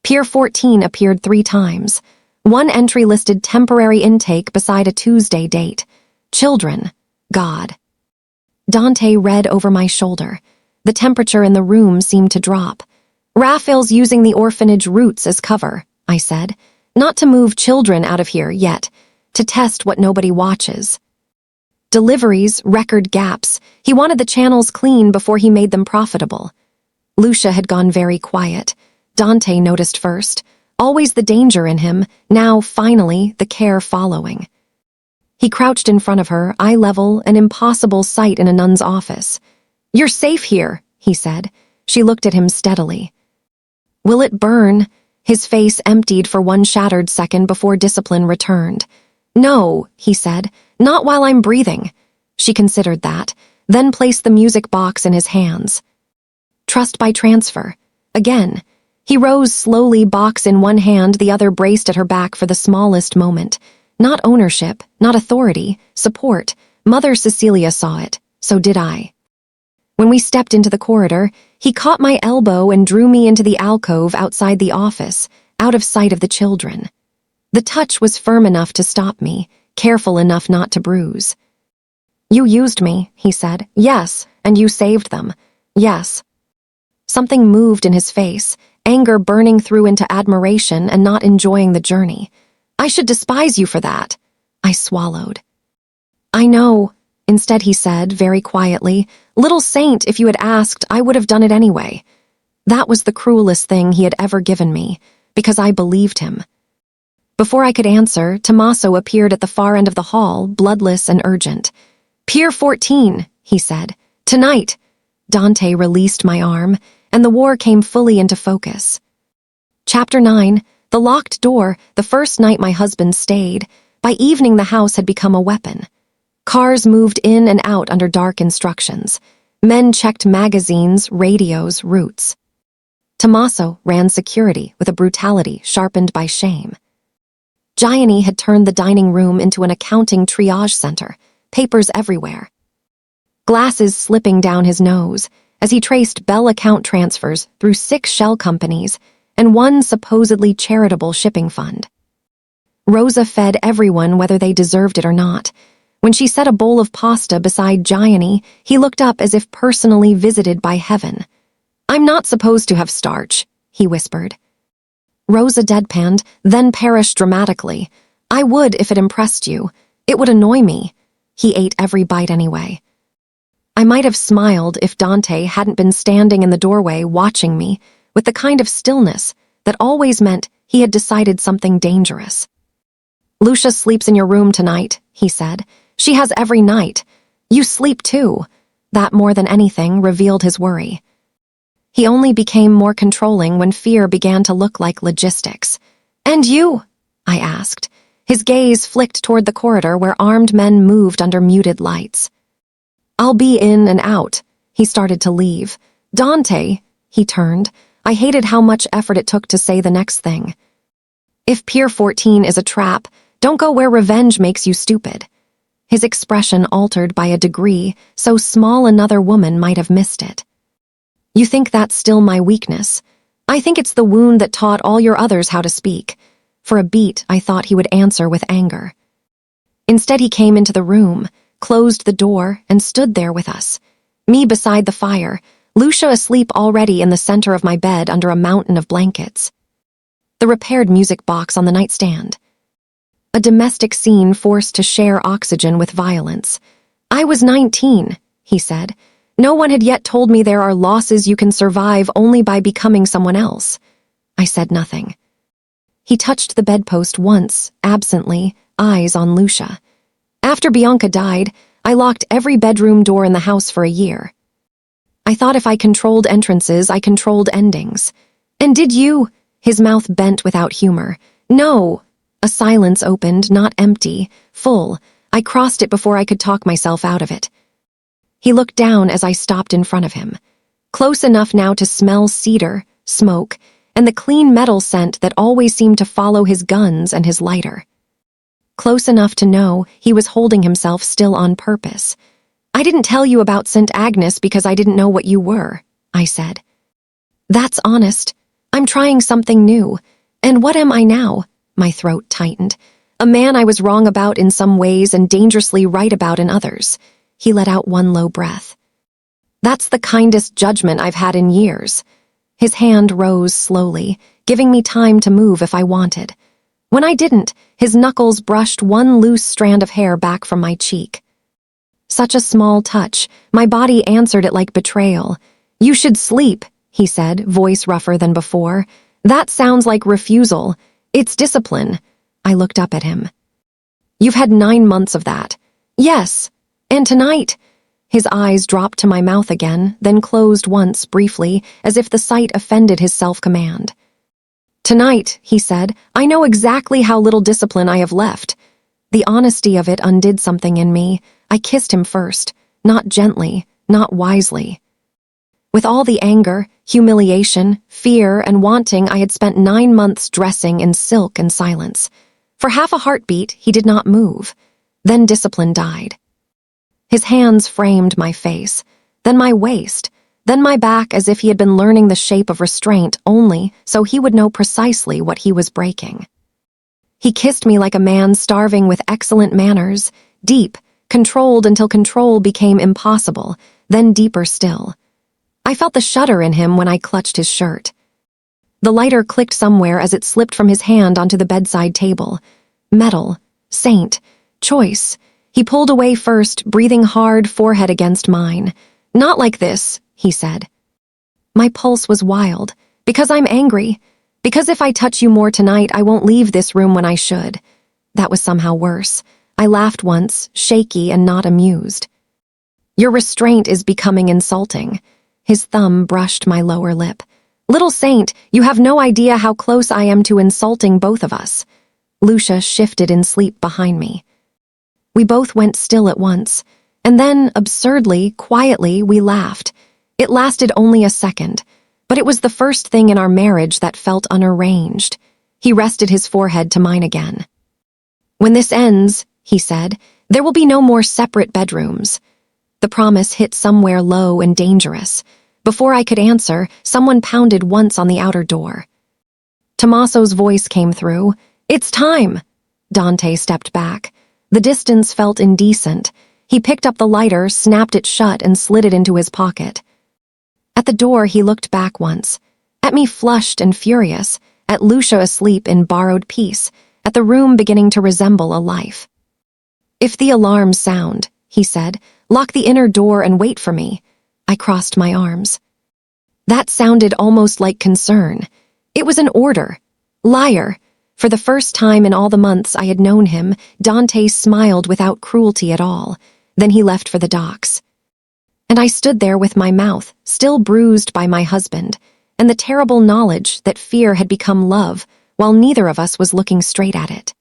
Pier 14 appeared 3 times. One entry listed temporary intake beside a Tuesday date. Children. God. Dante read over my shoulder. The temperature in the room seemed to drop. Raphael's using the orphanage roots as cover, I said. Not to move children out of here yet. To test what nobody watches. Deliveries, record gaps. He wanted the channels clean before he made them profitable. Lucia had gone very quiet. Dante noticed first. Always the danger in him, now, finally, the care following. He crouched in front of her, eye level, an impossible sight in a nun's office. You're safe here, he said. She looked at him steadily. Will it burn? His face emptied for one shattered second before discipline returned. No, he said, not while I'm breathing. She considered that, then placed the music box in his hands. Trust by transfer. Again. He rose slowly, box in one hand, the other braced at her back for the smallest moment. Not ownership, not authority, support. Mother Cecilia saw it, so did I. When we stepped into the corridor, he caught my elbow and drew me into the alcove outside the office, out of sight of the children. The touch was firm enough to stop me, careful enough not to bruise. You used me, he said. Yes, and you saved them. Yes. Something moved in his face, anger burning through into admiration and not enjoying the journey. I should despise you for that. I swallowed. I know. Instead he said, very quietly, Little saint, if you had asked, I would have done it anyway. That was the cruelest thing he had ever given me, because I believed him. Before I could answer, Tommaso appeared at the far end of the hall, bloodless and urgent. Pier 14, he said. Tonight. Dante released my arm, and the war came fully into focus. Chapter 9. The locked door. The first night my husband stayed. By evening the house had become a weapon. Cars moved in and out under dark instructions. Men checked magazines, radios, routes. Tommaso ran security with a brutality sharpened by shame. Gianni had turned the dining room into an accounting triage center, papers everywhere. Glasses slipping down his nose as he traced Bell account transfers through 6 shell companies and 1 supposedly charitable shipping fund. Rosa fed everyone whether they deserved it or not. When she set a bowl of pasta beside Gianni, he looked up as if personally visited by heaven. I'm not supposed to have starch, he whispered. Rosa deadpanned, then perished dramatically. I would if it impressed you. It would annoy me. He ate every bite anyway. I might have smiled if Dante hadn't been standing in the doorway watching me with the kind of stillness that always meant he had decided something dangerous. Lucia sleeps in your room tonight, he said. She has every night. You sleep too. That more than anything revealed his worry. He only became more controlling when fear began to look like logistics. And you? I asked. His gaze flicked toward the corridor where armed men moved under muted lights. I'll be in and out. He started to leave. Dante, he turned. I hated how much effort it took to say the next thing. If Pier 14 is a trap, don't go where revenge makes you stupid. His expression altered by a degree so small another woman might have missed it. You think that's still my weakness? I think it's the wound that taught all your others how to speak. For a beat, I thought he would answer with anger. Instead, he came into the room, closed the door, and stood there with us. Me beside the fire, Lucia asleep already in the center of my bed under a mountain of blankets. The repaired music box on the nightstand. A domestic scene forced to share oxygen with violence. I was 19, he said. No one had yet told me there are losses you can survive only by becoming someone else. I said nothing. He touched the bedpost once, absently, eyes on Lucia. After Bianca died, I locked every bedroom door in the house for a year. I thought if I controlled entrances, I controlled endings. And did you? His mouth bent without humor. No. A silence opened, not empty, full. I crossed it before I could talk myself out of it. He looked down as I stopped in front of him. Close enough now to smell cedar, smoke, and the clean metal scent that always seemed to follow his guns and his lighter. Close enough to know he was holding himself still on purpose. I didn't tell you about St. Agnes because I didn't know what you were, I said. That's honest. I'm trying something new. And what am I now? My throat tightened. A man I was wrong about in some ways and dangerously right about in others. He let out one low breath. That's the kindest judgment I've had in years. His hand rose slowly, giving me time to move if I wanted. When I didn't, his knuckles brushed one loose strand of hair back from my cheek. Such a small touch, my body answered it like betrayal. You should sleep, he said, voice rougher than before. That sounds like refusal. It's discipline. I looked up at him. You've had 9 months of that. Yes. And tonight? His eyes dropped to my mouth again, then closed once, briefly, as if the sight offended his self-command. Tonight, he said, I know exactly how little discipline I have left. The honesty of it undid something in me. I kissed him first, not gently, not wisely. With all the anger, humiliation, fear, and wanting, I had spent 9 months dressing in silk and silence. For half a heartbeat, he did not move. Then discipline died. His hands framed my face, then my waist, then my back as if he had been learning the shape of restraint only so he would know precisely what he was breaking. He kissed me like a man starving with excellent manners, deep, controlled until control became impossible, then deeper still. I felt the shudder in him when I clutched his shirt. The lighter clicked somewhere as it slipped from his hand onto the bedside table. Metal, saint, choice. He pulled away first, breathing hard, forehead against mine. Not like this, he said. My pulse was wild. Because I'm angry. Because if I touch you more tonight, I won't leave this room when I should. That was somehow worse. I laughed once, shaky and not amused. Your restraint is becoming insulting. His thumb brushed my lower lip. Little Saint, you have no idea how close I am to insulting both of us. Lucia shifted in sleep behind me. We both went still at once, and then, absurdly, quietly, we laughed. It lasted only a second, but it was the first thing in our marriage that felt unarranged. He rested his forehead to mine again. When this ends, he said, there will be no more separate bedrooms. The promise hit somewhere low and dangerous. Before I could answer, someone pounded once on the outer door. Tommaso's voice came through. It's time! Dante stepped back. The distance felt indecent. He picked up the lighter, snapped it shut, and slid it into his pocket. At the door, he looked back once. At me flushed and furious, at Lucia asleep in borrowed peace, at the room beginning to resemble a life. If the alarms sound, he said, lock the inner door and wait for me. I crossed my arms. That sounded almost like concern. It was an order. Liar. For the first time in all the months I had known him, Dante smiled without cruelty at all. Then he left for the docks. And I stood there with my mouth, still bruised by my husband, and the terrible knowledge that fear had become love, while neither of us was looking straight at it.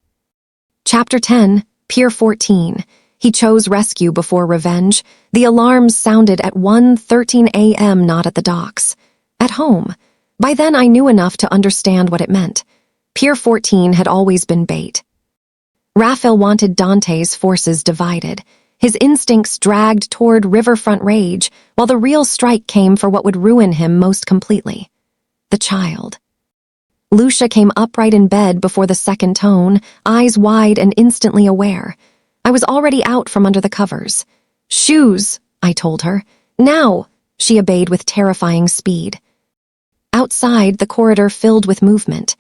Chapter 10, Pier 14. He chose rescue before revenge. The alarms sounded at 1:13 a.m., not at the docks. At home. By then I knew enough to understand what it meant. Pier 14 had always been bait. Raphael wanted Dante's forces divided. His instincts dragged toward riverfront rage, while the real strike came for what would ruin him most completely. The child. Lucia came upright in bed before the second tone, eyes wide and instantly aware. I was already out from under the covers. Shoes, I told her. Now, she obeyed with terrifying speed. Outside, the corridor filled with movement.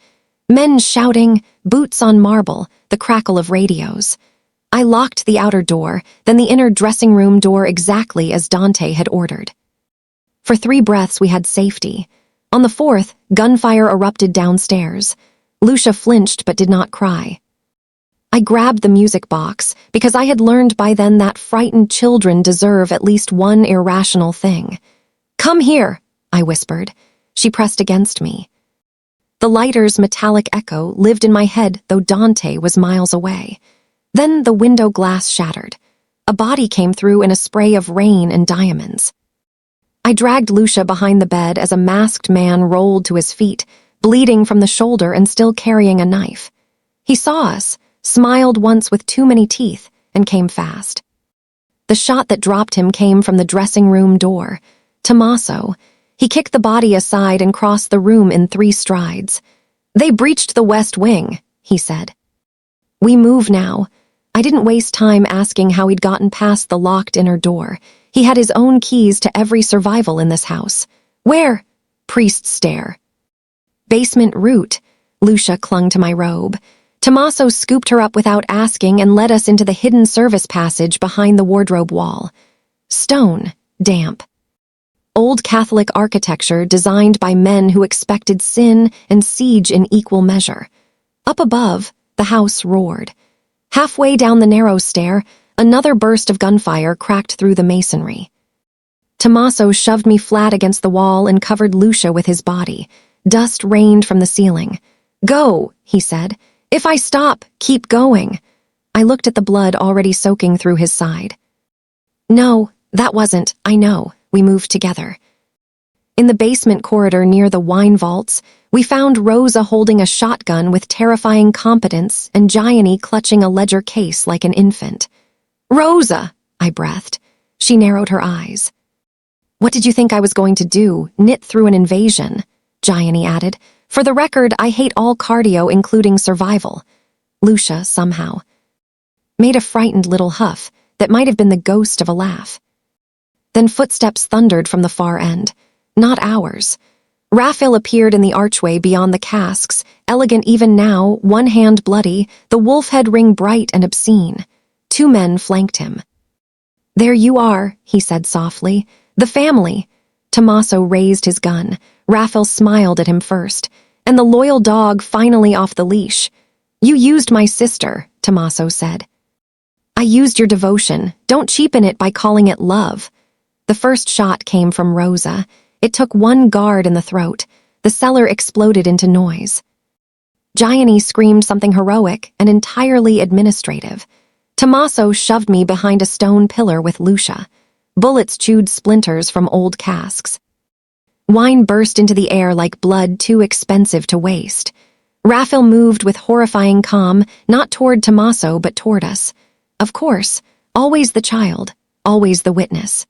Men shouting, boots on marble, the crackle of radios. I locked the outer door, then the inner dressing room door exactly as Dante had ordered. For 3 breaths we had safety. On the 4th, gunfire erupted downstairs. Lucia flinched but did not cry. I grabbed the music box because I had learned by then that frightened children deserve at least one irrational thing. Come here, I whispered. She pressed against me. The lighter's metallic echo lived in my head, though Dante was miles away. Then the window glass shattered. A body came through in a spray of rain and diamonds. I dragged Lucia behind the bed as a masked man rolled to his feet, bleeding from the shoulder and still carrying a knife. He saw us, smiled once with too many teeth, and came fast. The shot that dropped him came from the dressing room door. Tommaso. He kicked the body aside and crossed the room in 3 strides. They breached the west wing, he said. We move now. I didn't waste time asking how he'd gotten past the locked inner door. He had his own keys to every survival in this house. Where? Priest's stare. Basement route. Lucia clung to my robe. Tommaso scooped her up without asking and led us into the hidden service passage behind the wardrobe wall. Stone, damp. Old Catholic architecture designed by men who expected sin and siege in equal measure. Up above, the house roared. Halfway down the narrow stair, another burst of gunfire cracked through the masonry. Tommaso shoved me flat against the wall and covered Lucia with his body. Dust rained from the ceiling. Go, he said. If I stop, keep going. I looked at the blood already soaking through his side. No, that wasn't, I know. We moved together. In the basement corridor near the wine vaults, we found Rosa holding a shotgun with terrifying competence and Gianni clutching a ledger case like an infant. Rosa, I breathed. She narrowed her eyes. What did you think I was going to do, knit through an invasion? Gianni added. For the record, I hate all cardio, including survival. Lucia, somehow, made a frightened little huff that might have been the ghost of a laugh. Then footsteps thundered from the far end. Not ours. Raphael appeared in the archway beyond the casks, elegant even now, one hand bloody, the wolf head ring bright and obscene. 2 men flanked him. There you are, he said softly. The family. Tommaso raised his gun. Raphael smiled at him first, and the loyal dog finally off the leash. You used my sister, Tommaso said. I used your devotion. Don't cheapen it by calling it love. The first shot came from Rosa. It took one guard in the throat. The cellar exploded into noise. Gianni screamed something heroic and entirely administrative. Tommaso shoved me behind a stone pillar with Lucia. Bullets chewed splinters from old casks. Wine burst into the air like blood too expensive to waste. Raphael moved with horrifying calm, not toward Tommaso but toward us. Of course, always the child, always the witness.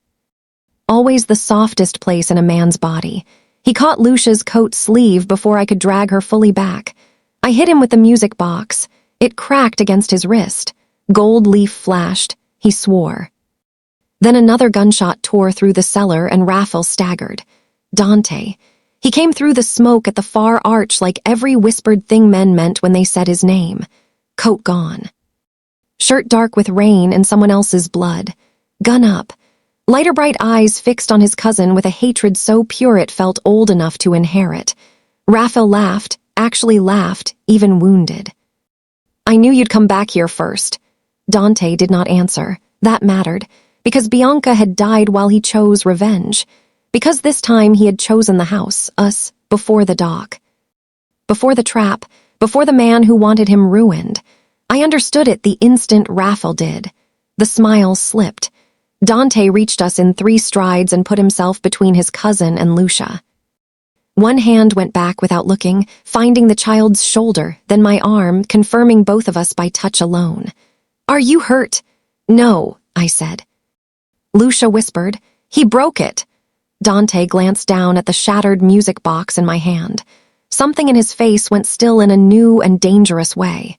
Always the softest place in a man's body. He caught Lucia's coat sleeve before I could drag her fully back. I hit him with the music box. It cracked against his wrist. Gold leaf flashed. He swore. Then another gunshot tore through the cellar and Raphael staggered. Dante. He came through the smoke at the far arch like every whispered thing men meant when they said his name. Coat gone. Shirt dark with rain and someone else's blood. Gun up. Lighter bright eyes fixed on his cousin with a hatred so pure it felt old enough to inherit. Raphael laughed, actually laughed, even wounded. I knew you'd come back here first. Dante did not answer. That mattered, because Bianca had died while he chose revenge. Because this time he had chosen the house, us, before the dock. Before the trap, before the man who wanted him ruined. I understood it the instant Raphael did. The smile slipped. Dante reached us in 3 strides and put himself between his cousin and Lucia. One hand went back without looking, finding the child's shoulder, then my arm, confirming both of us by touch alone. Are you hurt? No, I said. Lucia whispered, He broke it. Dante glanced down at the shattered music box in my hand. Something in his face went still in a new and dangerous way.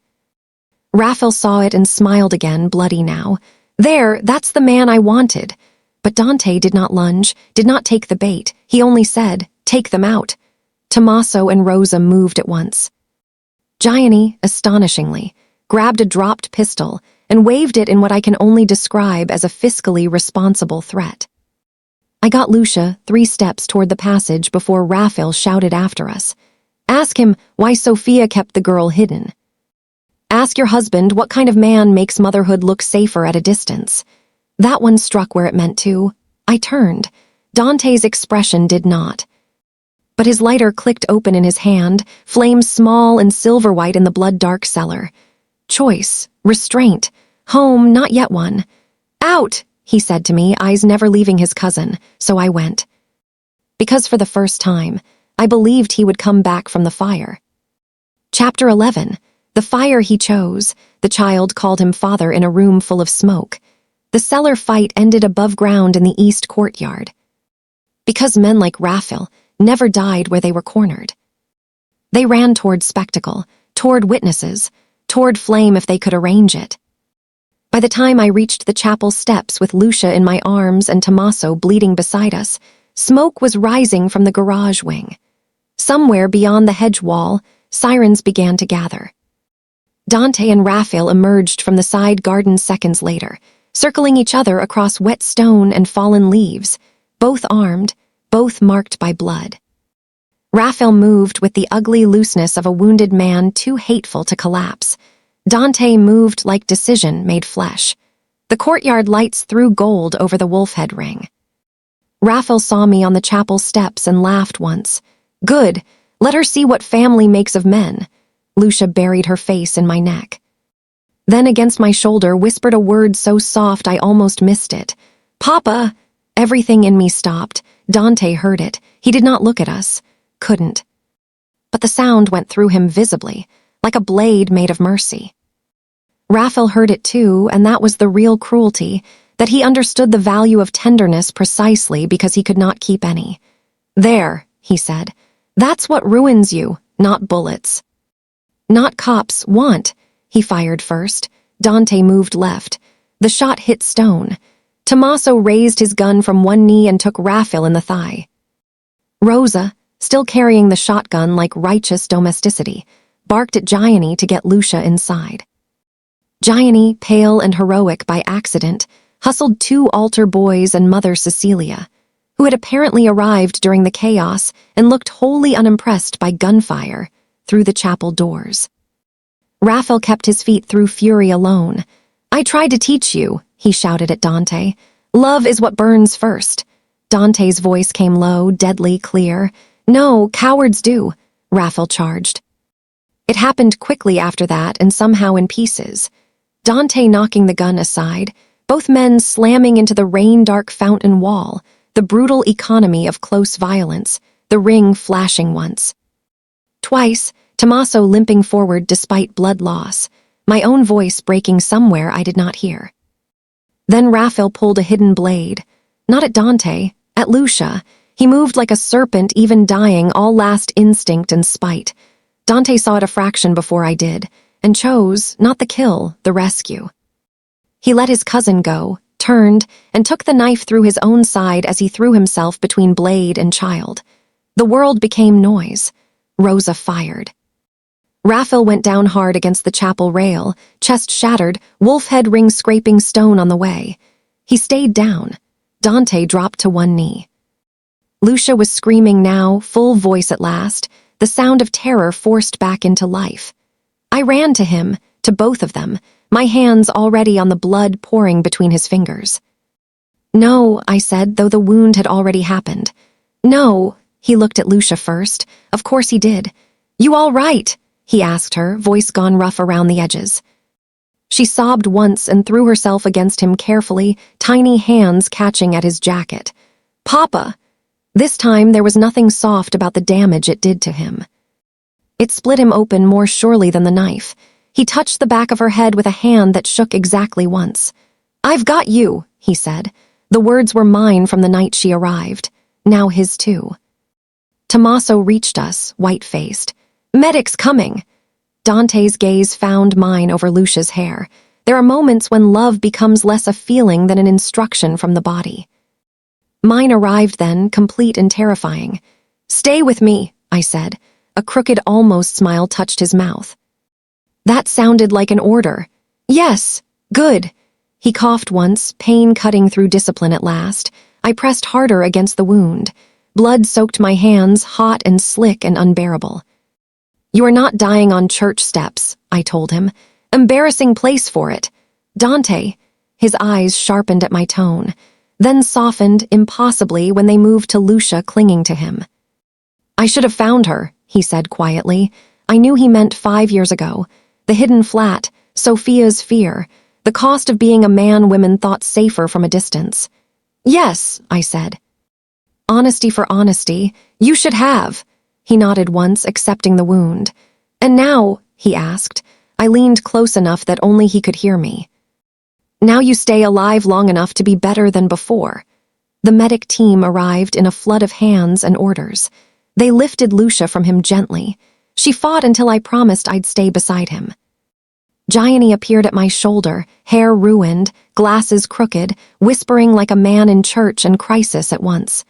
Raphael saw it and smiled again, bloody now. There, that's the man I wanted. But Dante did not lunge, did not take the bait. He only said, Take them out. Tommaso and Rosa moved at once. Gianni, astonishingly, grabbed a dropped pistol and waved it in what I can only describe as a fiscally responsible threat. I got Lucia 3 steps toward the passage before Raphael shouted after us. Ask him why Sophia kept the girl hidden. Ask your husband what kind of man makes motherhood look safer at a distance. That one struck where it meant to. I turned. Dante's expression did not. But his lighter clicked open in his hand, flames small and silver white in the blood-dark cellar. Choice, restraint, home, not yet one. Out, he said to me, eyes never leaving his cousin, so I went. Because for the first time, I believed he would come back from the fire. Chapter 11. The fire he chose. The child called him father in a room full of smoke. The cellar fight ended above ground in the east courtyard. Because men like Raphael never died where they were cornered. They ran toward spectacle, toward witnesses, toward flame if they could arrange it. By the time I reached the chapel steps with Lucia in my arms and Tommaso bleeding beside us, smoke was rising from the garage wing. Somewhere beyond the hedge wall, sirens began to gather. Dante and Raphael emerged from the side garden seconds later, circling each other across wet stone and fallen leaves, both armed, both marked by blood. Raphael moved with the ugly looseness of a wounded man too hateful to collapse. Dante moved like decision made flesh. The courtyard lights threw gold over the wolf head ring. Raphael saw me on the chapel steps and laughed once. Good, let her see what family makes of men. Lucia buried her face in my neck. Then against my shoulder whispered a word so soft I almost missed it. Papa! Everything in me stopped. Dante heard it. He did not look at us. Couldn't. But the sound went through him visibly, like a blade made of mercy. Raphael heard it too, and that was the real cruelty, that he understood the value of tenderness precisely because he could not keep any. There, he said. That's what ruins you, not bullets. Not cops want. He fired first. Dante moved left. The shot hit stone. Tommaso raised his gun from one knee and took Raphael in the thigh. Rosa, still carrying the shotgun like righteous domesticity, barked at Gianni to get Lucia inside. Gianni, pale and heroic by accident, hustled 2 altar boys and Mother Cecilia, who had apparently arrived during the chaos and looked wholly unimpressed by gunfire, through the chapel doors. Raphael kept his feet through fury alone. I tried to teach you, he shouted at Dante. Love is what burns first. Dante's voice came low, deadly clear. No, cowards do, Raphael charged. It happened quickly after that and somehow in pieces. Dante knocking the gun aside, both men slamming into the rain-dark fountain wall, the brutal economy of close violence, the ring flashing once. Twice, Tommaso limping forward despite blood loss, my own voice breaking somewhere I did not hear. Then Raphael pulled a hidden blade, not at Dante, at Lucia. He moved like a serpent, even dying, all last instinct and spite. Dante saw it a fraction before I did, and chose, not the kill, the rescue. He let his cousin go, turned, and took the knife through his own side as he threw himself between blade and child. The world became noise. Rosa fired. Raphael went down hard against the chapel rail, chest shattered, wolf head ring scraping stone on the way. He stayed down. Dante dropped to one knee. Lucia was screaming now, full voice at last, the sound of terror forced back into life. I ran to him, to both of them, my hands already on the blood pouring between his fingers. No, I said, though the wound had already happened. No, he looked at Lucia first. Of course he did. You all right? He asked her, voice gone rough around the edges. She sobbed once and threw herself against him carefully, tiny hands catching at his jacket. Papa! This time there was nothing soft about the damage it did to him. It split him open more surely than the knife. He touched the back of her head with a hand that shook exactly once. I've got you, he said. The words were mine from the night she arrived. Now his too. Tommaso reached us, white-faced. Medic's coming! Dante's gaze found mine over Lucia's hair. There are moments when love becomes less a feeling than an instruction from the body. Mine arrived then, complete and terrifying. Stay with me, I said. A crooked almost smile touched his mouth. That sounded like an order. Yes, good. He coughed once, pain cutting through discipline at last. I pressed harder against the wound. Blood soaked my hands, hot and slick and unbearable. You are not dying on church steps, I told him. Embarrassing place for it. Dante. His eyes sharpened at my tone, then softened impossibly when they moved to Lucia clinging to him. I should have found her, he said quietly. I knew he meant 5 years ago. The hidden flat, Sophia's fear, the cost of being a man women thought safer from a distance. Yes, I said. Honesty for honesty, you should have. He nodded once, accepting the wound. And now, he asked. I leaned close enough that only he could hear me. Now you stay alive long enough to be better than before. The medic team arrived in a flood of hands and orders. They lifted Lucia from him gently. She fought until I promised I'd stay beside him. Gianni appeared at my shoulder, hair ruined, glasses crooked, whispering like a man in church and crisis at once.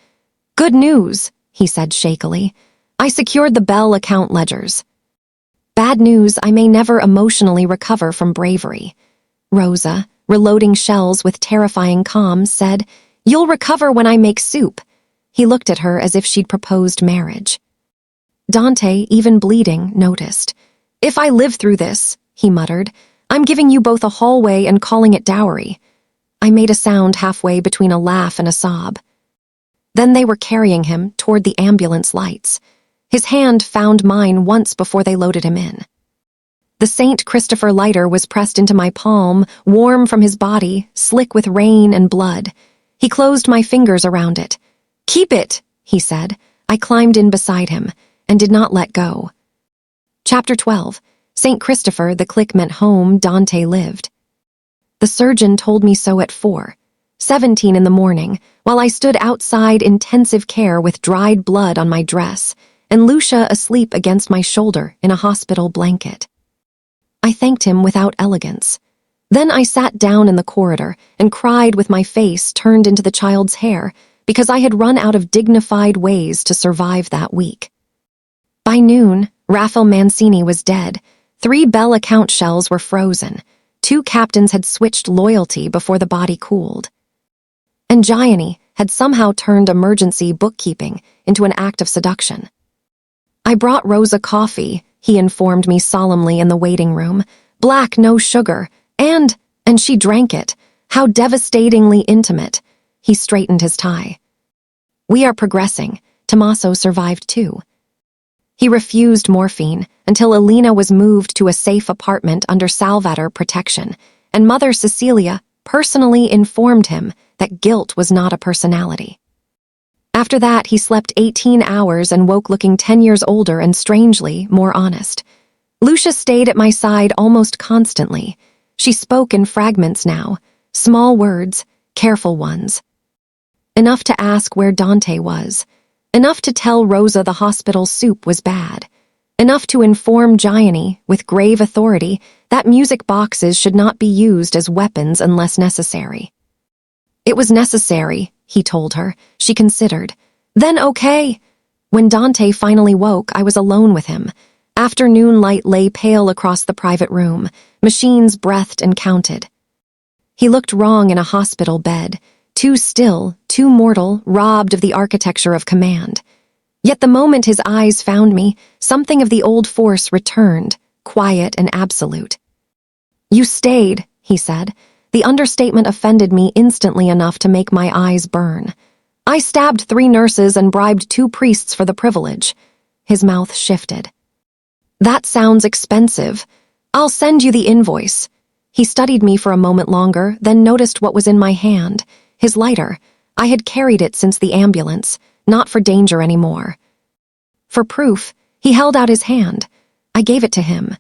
Good news, he said shakily. I secured the Bell account ledgers. Bad news, I may never emotionally recover from bravery. Rosa, reloading shells with terrifying calm, said, You'll recover when I make soup. He looked at her as if she'd proposed marriage. Dante, even bleeding, noticed. If I live through this, he muttered, I'm giving you both a hallway and calling it dowry. I made a sound halfway between a laugh and a sob. Then they were carrying him toward the ambulance lights. His hand found mine once before they loaded him in. The St. Christopher lighter was pressed into my palm, warm from his body, slick with rain and blood. He closed my fingers around it. Keep it, he said. I climbed in beside him and did not let go. Chapter 12. St. Christopher, the click meant home. Dante lived. The surgeon told me so at 4:17 in the morning, while I stood outside intensive care with dried blood on my dress and Lucia asleep against my shoulder in a hospital blanket. I thanked him without elegance. Then I sat down in the corridor and cried with my face turned into the child's hair because I had run out of dignified ways to survive that week. By noon, Raphael Mancini was dead. 3 Bell account shells were frozen. 2 captains had switched loyalty before the body cooled. And Gianni had somehow turned emergency bookkeeping into an act of seduction. I brought Rosa coffee, he informed me solemnly in the waiting room. Black, no sugar, and, And she drank it. How devastatingly intimate. He straightened his tie. We are progressing. Tommaso survived too. He refused morphine until Alina was moved to a safe apartment under Salvator protection, and Mother Cecilia personally informed him that guilt was not a personality. After that, he slept 18 hours and woke looking 10 years older and strangely more honest. Lucia stayed at my side almost constantly. She spoke in fragments now, small words, careful ones. Enough to ask where Dante was. Enough to tell Rosa the hospital soup was bad. Enough to inform Gianni, with grave authority, that music boxes should not be used as weapons unless necessary. It was necessary, he told her. She considered. Then okay. When Dante finally woke, I was alone with him. Afternoon light lay pale across the private room. Machines breathed and counted. He looked wrong in a hospital bed. Too still, too mortal, robbed of the architecture of command. Yet the moment his eyes found me, something of the old force returned, quiet and absolute. You stayed, he said. The understatement offended me instantly enough to make my eyes burn. I stabbed 3 nurses and bribed 2 priests for the privilege. His mouth shifted. That sounds expensive. I'll send you the invoice. He studied me for a moment longer, then noticed what was in my hand. His lighter. I had carried it since the ambulance, not for danger anymore. For proof, he held out his hand. I gave it to him.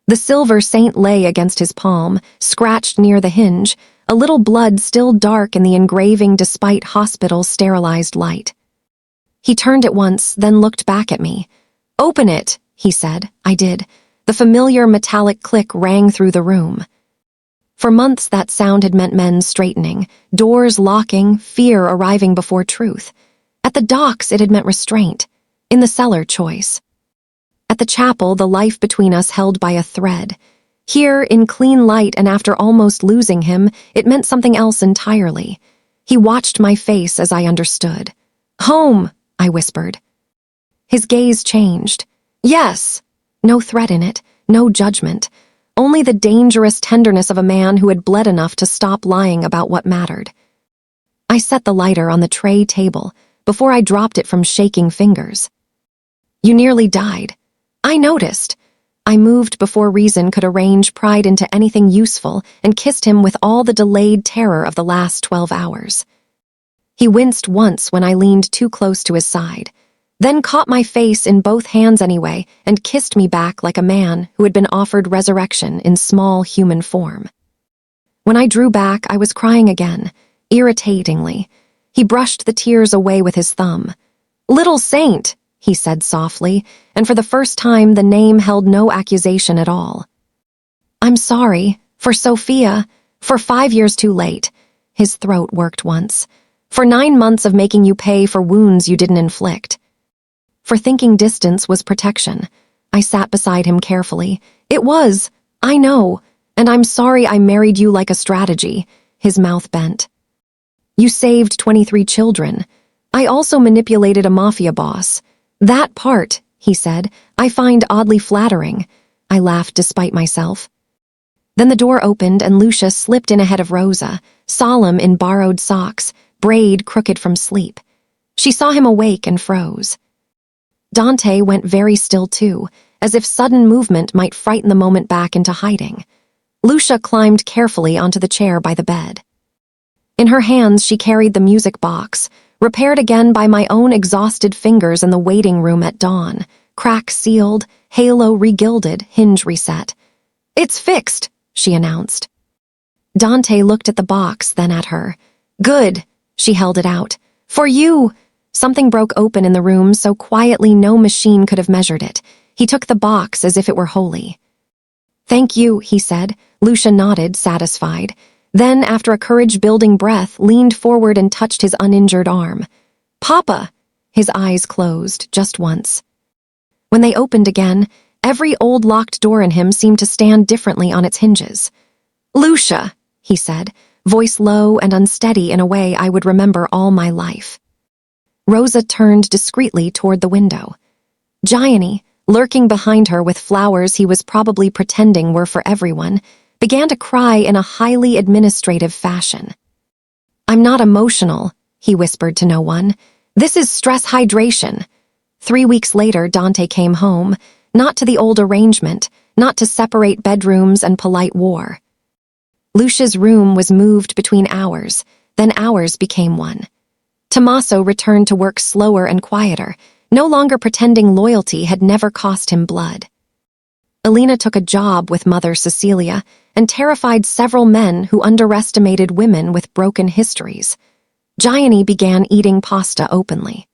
The silver saint lay against his palm, scratched near the hinge, a little blood still dark in the engraving despite hospital sterilized light. He turned at once, then looked back at me. Open it, he said. I did. The familiar metallic click rang through the room. For months that sound had meant men straightening, doors locking, fear arriving before truth. At the docks it had meant restraint. In the cellar, choice. At the chapel, the life between us held by a thread. Here, in clean light and after almost losing him, it meant something else entirely. He watched my face as I understood. Home, I whispered. His gaze changed. Yes. No threat in it, no judgment. Only the dangerous tenderness of a man who had bled enough to stop lying about what mattered. I set the lighter on the tray table before I dropped it from shaking fingers. You nearly died. I noticed. I moved before reason could arrange pried into anything useful and kissed him with all the delayed terror of the last 12 hours. He winced once when I leaned too close to his side, then caught my face in both hands anyway and kissed me back like a man who had been offered resurrection in small human form. When I drew back, I was crying again, irritatingly. He brushed the tears away with his thumb. Little saint, he said softly, and for the first time the name held no accusation at all. I'm sorry, for Sophia, for 5 years too late. His throat worked once. For 9 months of making you pay for wounds you didn't inflict. For thinking distance was protection. I sat beside him carefully. It was, I know, and I'm sorry I married you like a strategy. His mouth bent. You saved 23 children. I also manipulated a mafia boss. That part, he said, I find oddly flattering. I laughed despite myself. Then the door opened and Lucia slipped in ahead of Rosa, solemn in borrowed socks, braid crooked from sleep. She saw him awake and froze. Dante went very still too, as if sudden movement might frighten the moment back into hiding. Lucia climbed carefully onto the chair by the bed. In her hands she carried the music box, repaired again by my own exhausted fingers in the waiting room at dawn, crack sealed, halo regilded, hinge reset. It's fixed, she announced. Dante looked at the box, then at her. Good, she held it out. For you! Something broke open in the room so quietly no machine could have measured it. He took the box as if it were holy. Thank you, he said. Lucia nodded, satisfied. Then, after a courage-building breath, leaned forward and touched his uninjured arm. Papa! His eyes closed, just once. When they opened again, every old locked door in him seemed to stand differently on its hinges. Lucia, he said, voice low and unsteady in a way I would remember all my life. Rosa turned discreetly toward the window. Gianni, lurking behind her with flowers he was probably pretending were for everyone, began to cry in a highly administrative fashion. "I'm not emotional," he whispered to no one. "This is stress hydration." 3 weeks later, Dante came home, not to the old arrangement, not to separate bedrooms and polite war. Lucia's room was moved between ours, then ours became one. Tommaso returned to work slower and quieter, no longer pretending loyalty had never cost him blood. Alina took a job with Mother Cecilia and terrified several men who underestimated women with broken histories. Gianni began eating pasta openly.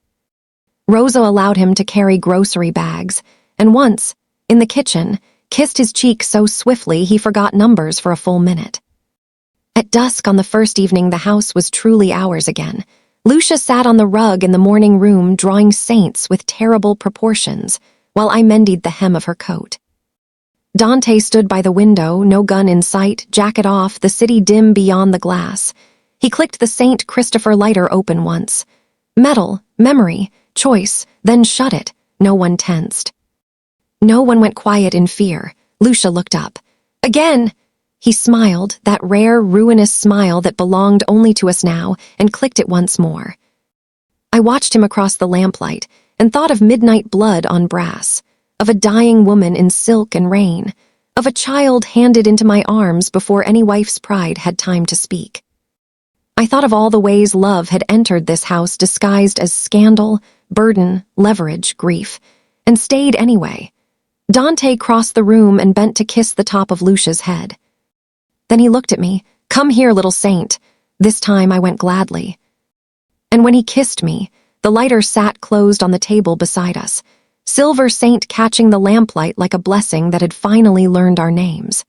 Rosa allowed him to carry grocery bags, and once, in the kitchen, kissed his cheek so swiftly he forgot numbers for a full minute. At dusk on the first evening the house was truly ours again. Lucia sat on the rug in the morning room drawing saints with terrible proportions, while I mended the hem of her coat. Dante stood by the window, no gun in sight, jacket off, the city dim beyond the glass. He clicked the St. Christopher lighter open once. Metal, memory, choice, then shut it. No one tensed. No one went quiet in fear. Lucia looked up. "Again!" He smiled, that rare, ruinous smile that belonged only to us now, and clicked it once more. I watched him across the lamplight and thought of midnight blood on brass, of a dying woman in silk and rain, of a child handed into my arms before any wife's pride had time to speak. I thought of all the ways love had entered this house disguised as scandal, burden, leverage, grief, and stayed anyway. Dante crossed the room and bent to kiss the top of Lucia's head. Then he looked at me. "Come here, little saint." This time I went gladly. And when he kissed me, the lighter sat closed on the table beside us, silver saint catching the lamplight like a blessing that had finally learned our names.